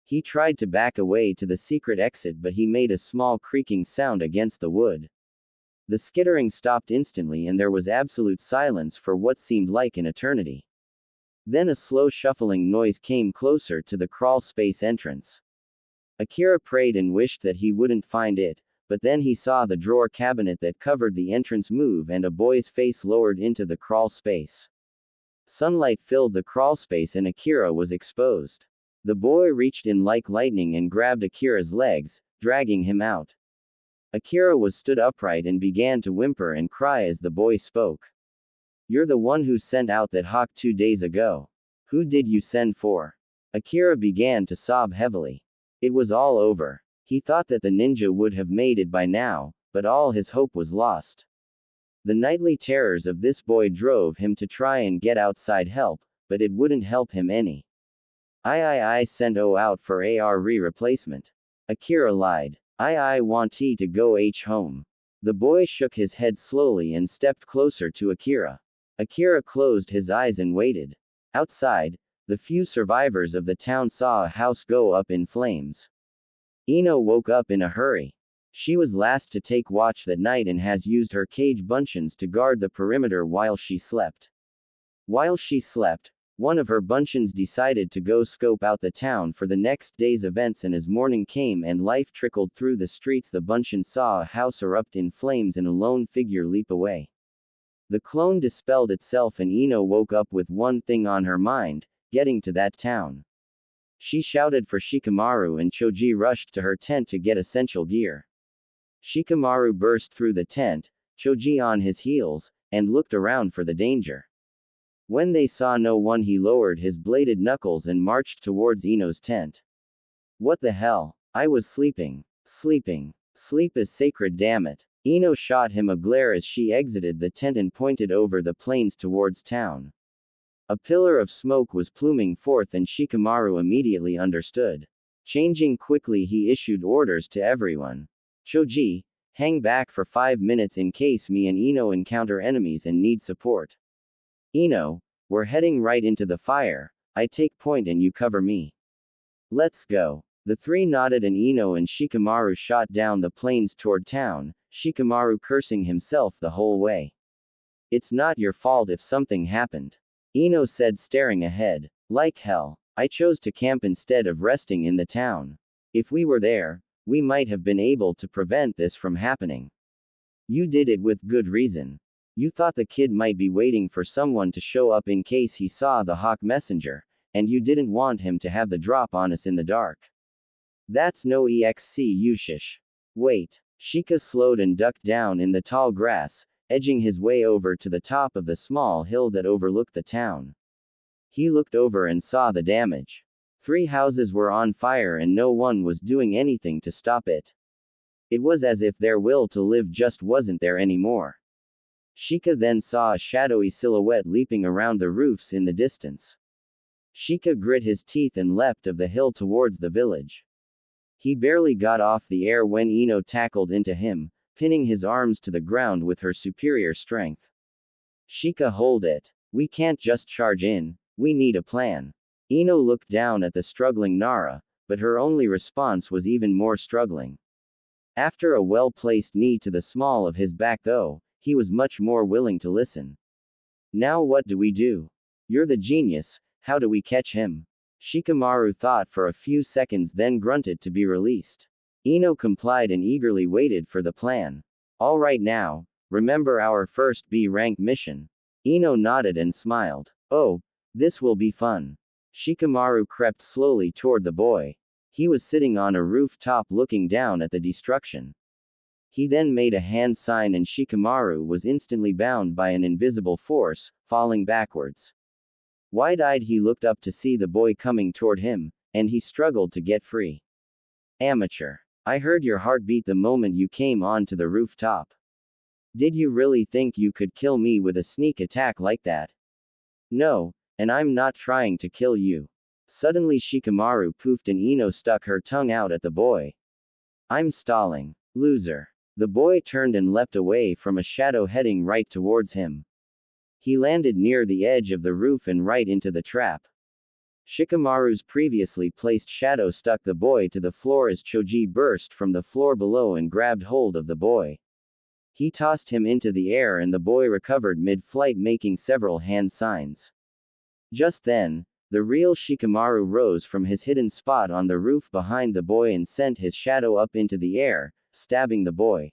He tried to back away to the secret exit, but he made a small creaking sound against the wood. The skittering stopped instantly and there was absolute silence for what seemed like an eternity. Then a slow shuffling noise came closer to the crawl space entrance. Akira prayed and wished that he wouldn't find it, but then he saw the drawer cabinet that covered the entrance move and a boy's face lowered into the crawl space. Sunlight filled the crawl space and Akira was exposed. The boy reached in like lightning and grabbed Akira's legs, dragging him out. Akira was stood upright and began to whimper and cry as the boy spoke. You're the one who sent out that hawk 2 days ago. Who did you send for? Akira began to sob heavily. It was all over. He thought that the ninja would have made it by now, but all his hope was lost. The nightly terrors of this boy drove him to try and get outside help, but it wouldn't help him any. I sent O out for AR replacement. Akira lied. I want to go home. The boy shook his head slowly and stepped closer to Akira. Akira closed his eyes and waited. Outside, the few survivors of the town saw a house go up in flames. Ino woke up in a hurry. She was last to take watch that night and has used her cage buncheons to guard the perimeter while she slept. While she slept, one of her buncheons decided to go scope out the town for the next day's events, and as morning came and life trickled through the streets, the buncheon saw a house erupt in flames and a lone figure leap away. The clone dispelled itself and Ino woke up with one thing on her mind: getting to that town. She shouted for Shikamaru and Choji rushed to her tent to get essential gear. Shikamaru burst through the tent, Choji on his heels, and looked around for the danger. When they saw no one, he lowered his bladed knuckles and marched towards Ino's tent. What the hell? I was sleeping. Sleeping. Sleep is sacred, damn it. Ino shot him a glare as she exited the tent and pointed over the plains towards town. A pillar of smoke was pluming forth and Shikamaru immediately understood. Changing quickly, he issued orders to everyone. Choji, hang back for 5 minutes in case me and Ino encounter enemies and need support. Ino, we're heading right into the fire. I take point and you cover me. Let's go. The three nodded and Ino and Shikamaru shot down the plains toward town, Shikamaru cursing himself the whole way. It's not your fault if something happened, Ino said, staring ahead. Like hell. I chose to camp instead of resting in the town. If we were there, we might have been able to prevent this from happening. You did it with good reason. You thought the kid might be waiting for someone to show up in case he saw the Hawk messenger, and you didn't want him to have the drop on us in the dark. That's no excuses. Wait. Shika slowed and ducked down in the tall grass, edging his way over to the top of the small hill that overlooked the town. He looked over and saw the damage. 3 houses were on fire and no one was doing anything to stop it. It was as if their will to live just wasn't there anymore. Shika then saw a shadowy silhouette leaping around the roofs in the distance. Shika grit his teeth and leapt of the hill towards the village. He barely got off the air when Ino tackled into him, pinning his arms to the ground with her superior strength. Shika, hold it. We can't just charge in, we need a plan. Ino looked down at the struggling Nara, but her only response was even more struggling. After a well-placed knee to the small of his back though, he was much more willing to listen. Now what do we do? You're the genius, how do we catch him? Shikamaru thought for a few seconds then grunted to be released. Ino complied and eagerly waited for the plan. All right now, remember our first B-rank mission? Ino nodded and smiled. Oh, this will be fun. Shikamaru crept slowly toward the boy. He was sitting on a rooftop looking down at the destruction. He then made a hand sign and Shikamaru was instantly bound by an invisible force, falling backwards. Wide-eyed he looked up to see the boy coming toward him, and he struggled to get free. Amateur. I heard your heartbeat the moment you came onto the rooftop. Did you really think you could kill me with a sneak attack like that? No, and I'm not trying to kill you. Suddenly Shikamaru poofed and Ino stuck her tongue out at the boy. I'm stalling. Loser. The boy turned and leapt away from a shadow heading right towards him. He landed near the edge of the roof and right into the trap. Shikamaru's previously placed shadow stuck the boy to the floor as Choji burst from the floor below and grabbed hold of the boy. He tossed him into the air and the boy recovered mid-flight, making several hand signs. Just then, the real Shikamaru rose from his hidden spot on the roof behind the boy and sent his shadow up into the air, stabbing the boy.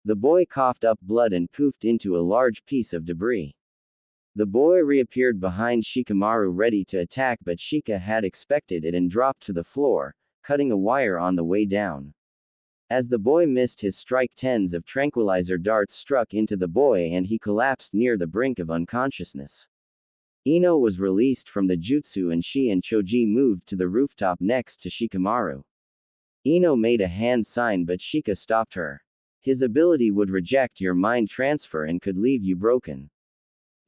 The boy coughed up blood and poofed into a large piece of debris. The boy reappeared behind Shikamaru ready to attack, but Shika had expected it and dropped to the floor, cutting a wire on the way down. As the boy missed his strike, tens of tranquilizer darts struck into the boy and he collapsed near the brink of unconsciousness. Ino was released from the jutsu and she and Choji moved to the rooftop next to Shikamaru. Ino made a hand sign but Shika stopped her. His ability would reject your mind transfer and could leave you broken.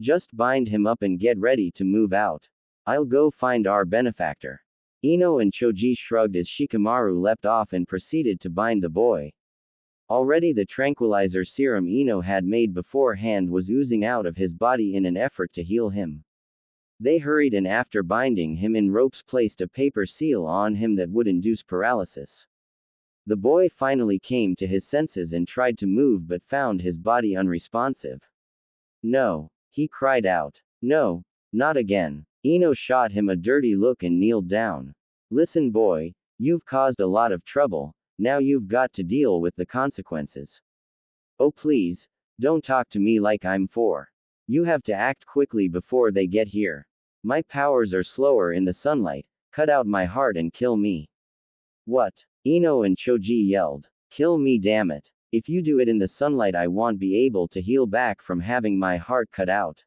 Just bind him up and get ready to move out. I'll go find our benefactor. Ino and Choji shrugged as Shikamaru leapt off and proceeded to bind the boy. Already the tranquilizer serum Ino had made beforehand was oozing out of his body in an effort to heal him. They hurried and after binding him in ropes placed a paper seal on him that would induce paralysis. The boy finally came to his senses and tried to move but found his body unresponsive. No, he cried out. No, not again. Ino shot him a dirty look and kneeled down. Listen boy, you've caused a lot of trouble, now you've got to deal with the consequences. Oh please, don't talk to me like I'm 4. You have to act quickly before they get here. My powers are slower in the sunlight, cut out my heart and kill me. What? Ino and Choji yelled. Kill me damn it. If you do it in the sunlight I won't be able to heal back from having my heart cut out.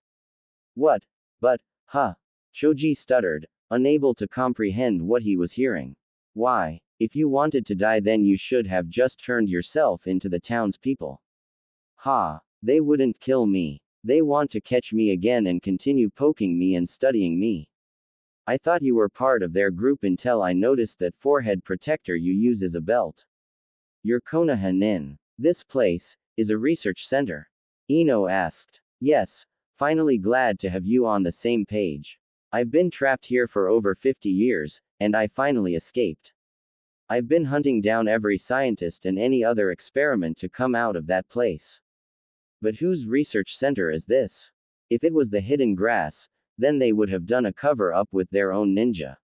What? But, huh? Choji stuttered, unable to comprehend what he was hearing. Why? If you wanted to die then you should have just turned yourself into the townspeople. Ha! They wouldn't kill me. They want to catch me again and continue poking me and studying me. I thought you were part of their group until I noticed that forehead protector you use as a belt. You're Konoha Nin. This place is a research center? Ino asked. Yes, finally glad to have you on the same page. I've been trapped here for over 50 years, and I finally escaped. I've been hunting down every scientist and any other experiment to come out of that place. But whose research center is this? If it was the hidden grass, then they would have done a cover-up with their own ninja.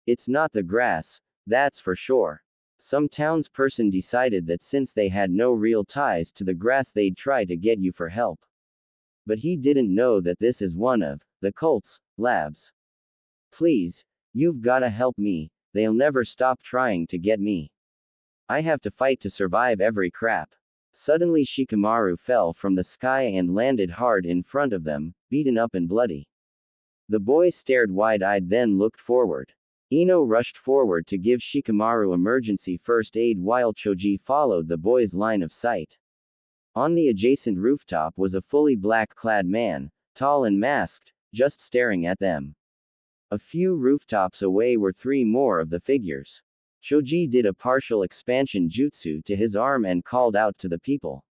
It's not the grass, that's for sure. Some townsperson decided that since they had no real ties to the grass they'd try to get you for help. But he didn't know that this is one of the cult's labs. Please, you've gotta help me, they'll never stop trying to get me. I have to fight to survive every crap. Suddenly Shikamaru fell from the sky and landed hard in front of them, beaten up and bloody. The boy stared wide-eyed then looked forward. Ino rushed forward to give Shikamaru emergency first aid while Choji followed the boy's line of sight. On the adjacent rooftop was a fully black-clad man, tall and masked, just staring at them. A few rooftops away were 3 more of the figures. Choji did a partial expansion jutsu to his arm and called out to the people.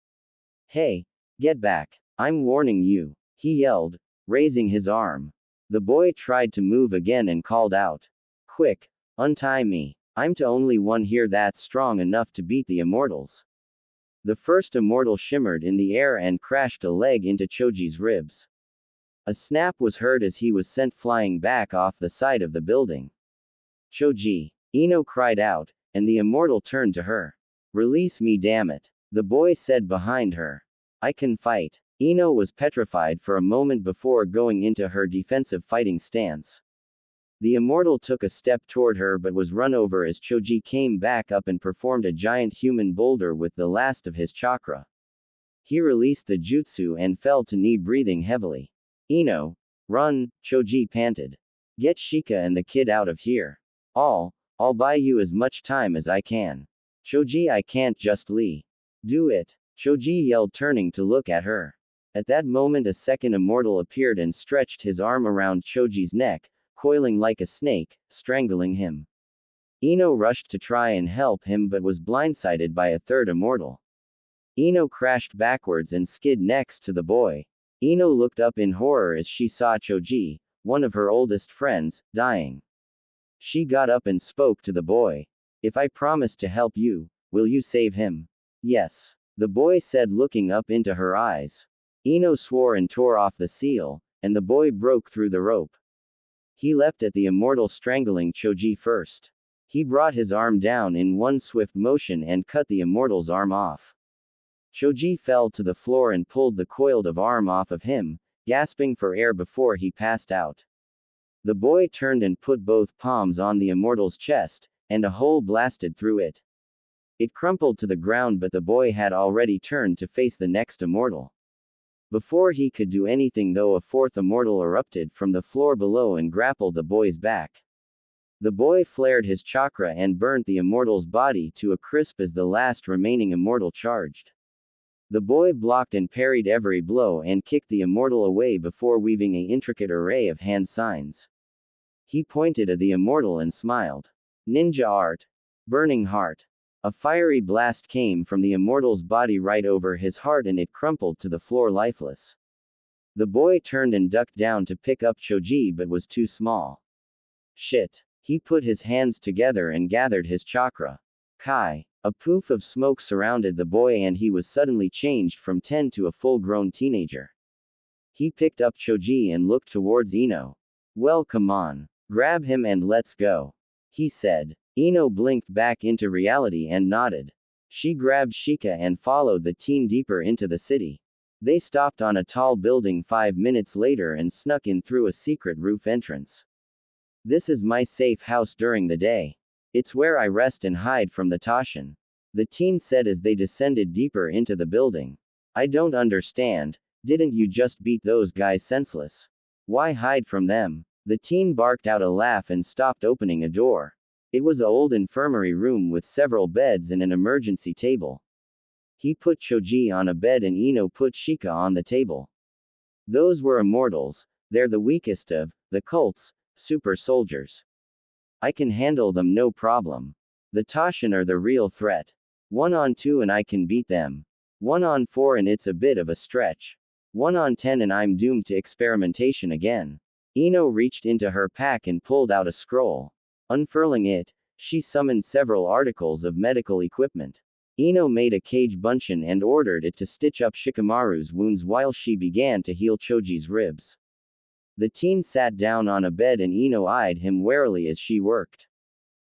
Hey, get back, I'm warning you, he yelled, raising his arm. The boy tried to move again and called out. Quick, untie me, I'm the only one here that's strong enough to beat the immortals. The first immortal shimmered in the air and crashed a leg into Choji's ribs. A snap was heard as he was sent flying back off the side of the building. Choji! Ino cried out, and the immortal turned to her. Release me damn it. The boy said behind her. I can fight. Ino was petrified for a moment before going into her defensive fighting stance. The immortal took a step toward her but was run over as Choji came back up and performed a giant human boulder with the last of his chakra. He released the jutsu and fell to knee breathing heavily. Ino, run, Choji panted. Get Shika and the kid out of here. I'll buy you as much time as I can. Choji, I can't just leave. Do it. Choji yelled turning to look at her. At that moment a second immortal appeared and stretched his arm around Choji's neck, coiling like a snake, strangling him. Ino rushed to try and help him but was blindsided by a third immortal. Ino crashed backwards and skid next to the boy. Ino looked up in horror as she saw Choji, one of her oldest friends, dying. She got up and spoke to the boy. If I promise to help you, will you save him? Yes. The boy said looking up into her eyes. Ino swore and tore off the seal, and the boy broke through the rope. He leapt at the immortal strangling Choji first. He brought his arm down in one swift motion and cut the immortal's arm off. Choji fell to the floor and pulled the coiled of arm off of him, gasping for air before he passed out. The boy turned and put both palms on the immortal's chest, and a hole blasted through it. It crumpled to the ground but the boy had already turned to face the next immortal. Before he could do anything though a fourth immortal erupted from the floor below and grappled the boy's back. The boy flared his chakra and burnt the immortal's body to a crisp as the last remaining immortal charged. The boy blocked and parried every blow and kicked the immortal away before weaving an intricate array of hand signs. He pointed at the immortal and smiled. Ninja art. Burning heart. A fiery blast came from the immortal's body right over his heart and it crumpled to the floor lifeless. The boy turned and ducked down to pick up Choji but was too small. Shit. He put his hands together and gathered his chakra. Kai. A poof of smoke surrounded the boy and he was suddenly changed from 10 to a full-grown teenager. He picked up Choji and looked towards Ino. Well, come on. Grab him and let's go, he said. Ino blinked back into reality and nodded. She grabbed Shika and followed the teen deeper into the city. They stopped on a tall building 5 minutes later and snuck in through a secret roof entrance. This is my safe house during the day. It's where I rest and hide from the Toshin, the teen said as they descended deeper into the building. I don't understand. Didn't you just beat those guys senseless? Why hide from them? The teen barked out a laugh and stopped opening a door. It was an old infirmary room with several beds and an emergency table. He put Choji on a bed and Ino put Shika on the table. Those were immortals. They're the weakest of the cult's super soldiers. I can handle them no problem. The Toshin are the real threat. 1 on 2 and I can beat them. 1 on 4 and it's a bit of a stretch. 1 on 10 and I'm doomed to experimentation again. Ino reached into her pack and pulled out a scroll. Unfurling it, she summoned several articles of medical equipment. Ino made a cage bunchen and ordered it to stitch up Shikamaru's wounds while she began to heal Choji's ribs. The teen sat down on a bed and Ino eyed him warily as she worked.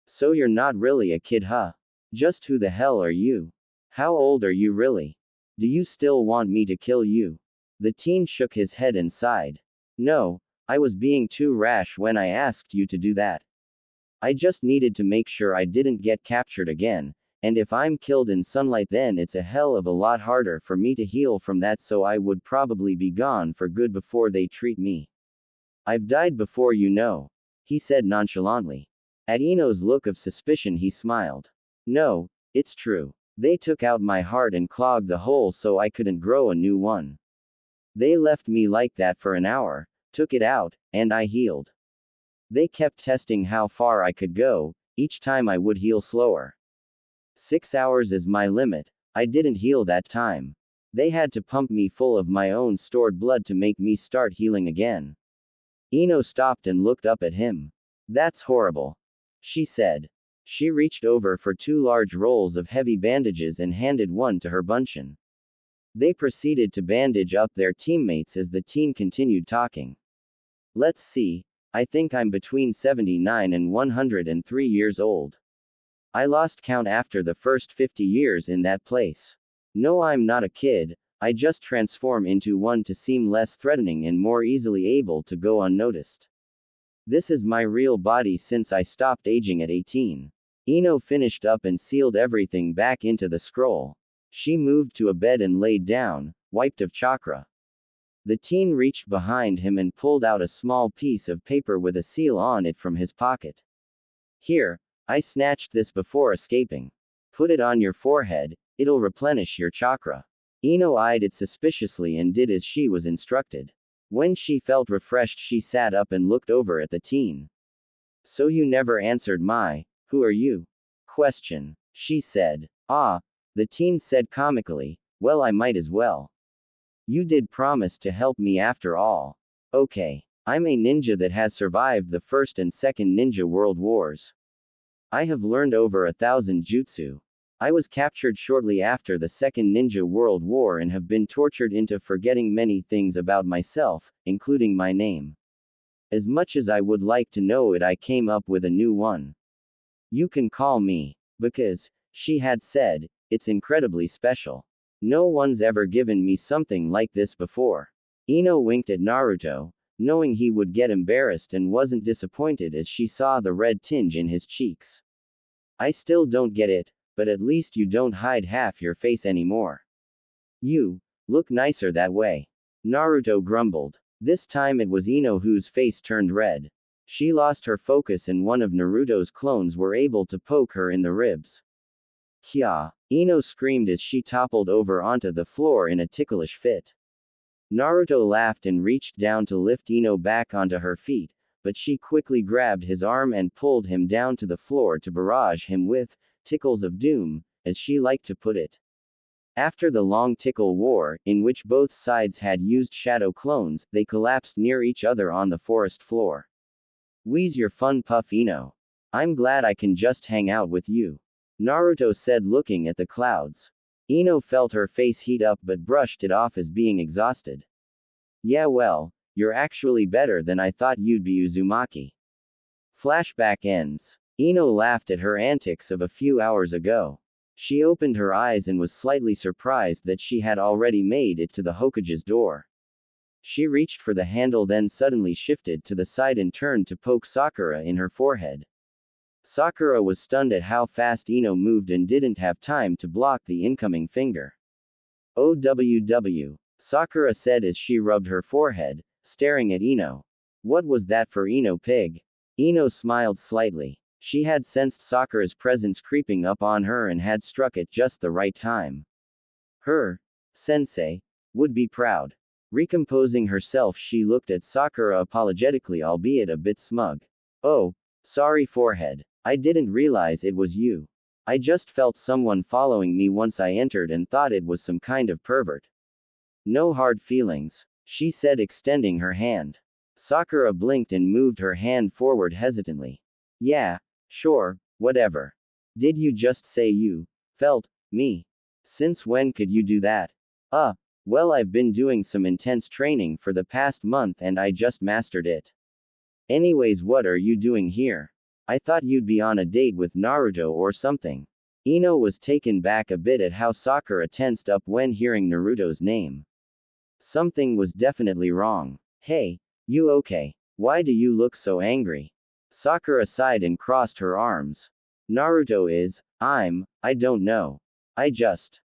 So you're not really a kid, huh? Just who the hell are you? How old are you really? Do you still want me to kill you? The teen shook his head and sighed. No, I was being too rash when I asked you to do that. I just needed to make sure I didn't get captured again, and if I'm killed in sunlight then it's a hell of a lot harder for me to heal from that, so I would probably be gone for good before they treat me. I've died before, you know, he said nonchalantly. At Ino's look of suspicion he smiled. No, it's true. They took out my heart and clogged the hole so I couldn't grow a new one. They left me like that for an hour, took it out, and I healed. They kept testing how far I could go, each time I would heal slower. 6 hours is my limit. I didn't heal that time. They had to pump me full of my own stored blood to make me start healing again. Ino stopped and looked up at him. That's horrible, she said. She reached over for 2 large rolls of heavy bandages and handed one to her bunchen. They proceeded to bandage up their teammates as the teen continued talking. Let's see, I think I'm between 79 and 103 years old. I lost count after the first 50 years in that place. No, I'm not a kid, I just transform into one to seem less threatening and more easily able to go unnoticed. This is my real body since I stopped aging at 18. Ino finished up and sealed everything back into the scroll. She moved to a bed and laid down, wiped of chakra. The teen reached behind him and pulled out a small piece of paper with a seal on it from his pocket. Here, I snatched this before escaping. Put it on your forehead, it'll replenish your chakra. Ino eyed it suspiciously and did as she was instructed. When she felt refreshed, she sat up and looked over at the teen. So you never answered my, who are you? Question, she said. Ah, the teen said comically, well, I might as well. You did promise to help me after all. Okay. I'm a ninja that has survived the First and Second Ninja World Wars. I have learned over 1,000 jutsu. I was captured shortly after the Second Ninja World War and have been tortured into forgetting many things about myself, including my name. As much as I would like to know it, I came up with a new one. You can call me, because, she had said, it's incredibly special. No one's ever given me something like this before. Ino winked at Naruto, knowing he would get embarrassed, and wasn't disappointed as she saw the red tinge in his cheeks. I still don't get it, but at least you don't hide half your face anymore. You look nicer that way, Naruto grumbled. This time it was Ino whose face turned red. She lost her focus and one of Naruto's clones were able to poke her in the ribs. Kya! Ino screamed as she toppled over onto the floor in a ticklish fit. Naruto laughed and reached down to lift Ino back onto her feet, but she quickly grabbed his arm and pulled him down to the floor to barrage him with tickles of doom, as she liked to put it. After the long tickle war, in which both sides had used shadow clones, they collapsed near each other on the forest floor. "Wheeze your fun puff, Ino. I'm glad I can just hang out with you," Naruto said, looking at the clouds. Ino felt her face heat up but brushed it off as being exhausted. "Yeah, well, you're actually better than I thought you'd be, Uzumaki." Flashback ends. Ino laughed at her antics of a few hours ago. She opened her eyes and was slightly surprised that she had already made it to the Hokage's door. She reached for the handle, then suddenly shifted to the side and turned to poke Sakura in her forehead. Sakura was stunned at how fast Ino moved and didn't have time to block the incoming finger. "OWW," Sakura said as she rubbed her forehead, staring at Ino. "What was that for, Ino pig?" Ino smiled slightly. She had sensed Sakura's presence creeping up on her and had struck at just the right time. Her sensei would be proud. Recomposing herself, she looked at Sakura apologetically, albeit a bit smug. "Oh, sorry, forehead. I didn't realize it was you. I just felt someone following me once I entered and thought it was some kind of pervert." "No hard feelings," she said, extending her hand. Sakura blinked and moved her hand forward hesitantly. "Yeah, sure, whatever. Did you just say you felt me? Since when could you do that?" Well, I've been doing some intense training for the past month and I just mastered it." "Anyways, what are you doing here? I thought you'd be on a date with Naruto or something." Ino was taken back a bit at how Sakura tensed up when hearing Naruto's name. Something was definitely wrong. "Hey, you okay? Why do you look so angry?" Sakura sighed and crossed her arms. "Naruto is, I don't know.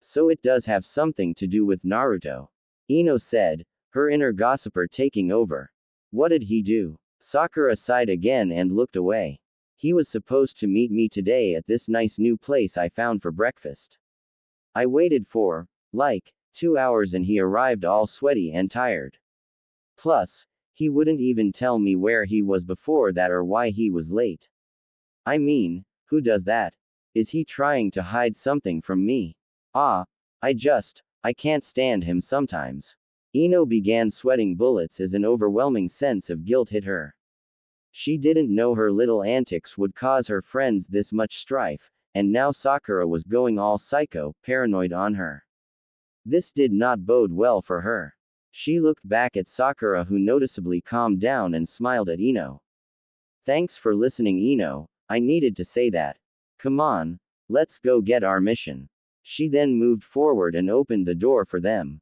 So it does have something to do with Naruto," Ino said, her inner gossiper taking over. "What did he do?" Sakura sighed again and looked away. "He was supposed to meet me today at this nice new place I found for breakfast. I waited for, 2 hours and he arrived all sweaty and tired. Plus, he wouldn't even tell me where he was before that or why he was late. I mean, who does that? Is he trying to hide something from me? I can't stand him sometimes." Ino began sweating bullets as an overwhelming sense of guilt hit her. She didn't know her little antics would cause her friends this much strife, and now Sakura was going all psycho, paranoid on her. This did not bode well for her. She looked back at Sakura, who noticeably calmed down and smiled at Ino. "Thanks for listening, Ino. I needed to say that. Come on, let's go get our mission." She then moved forward and opened the door for them.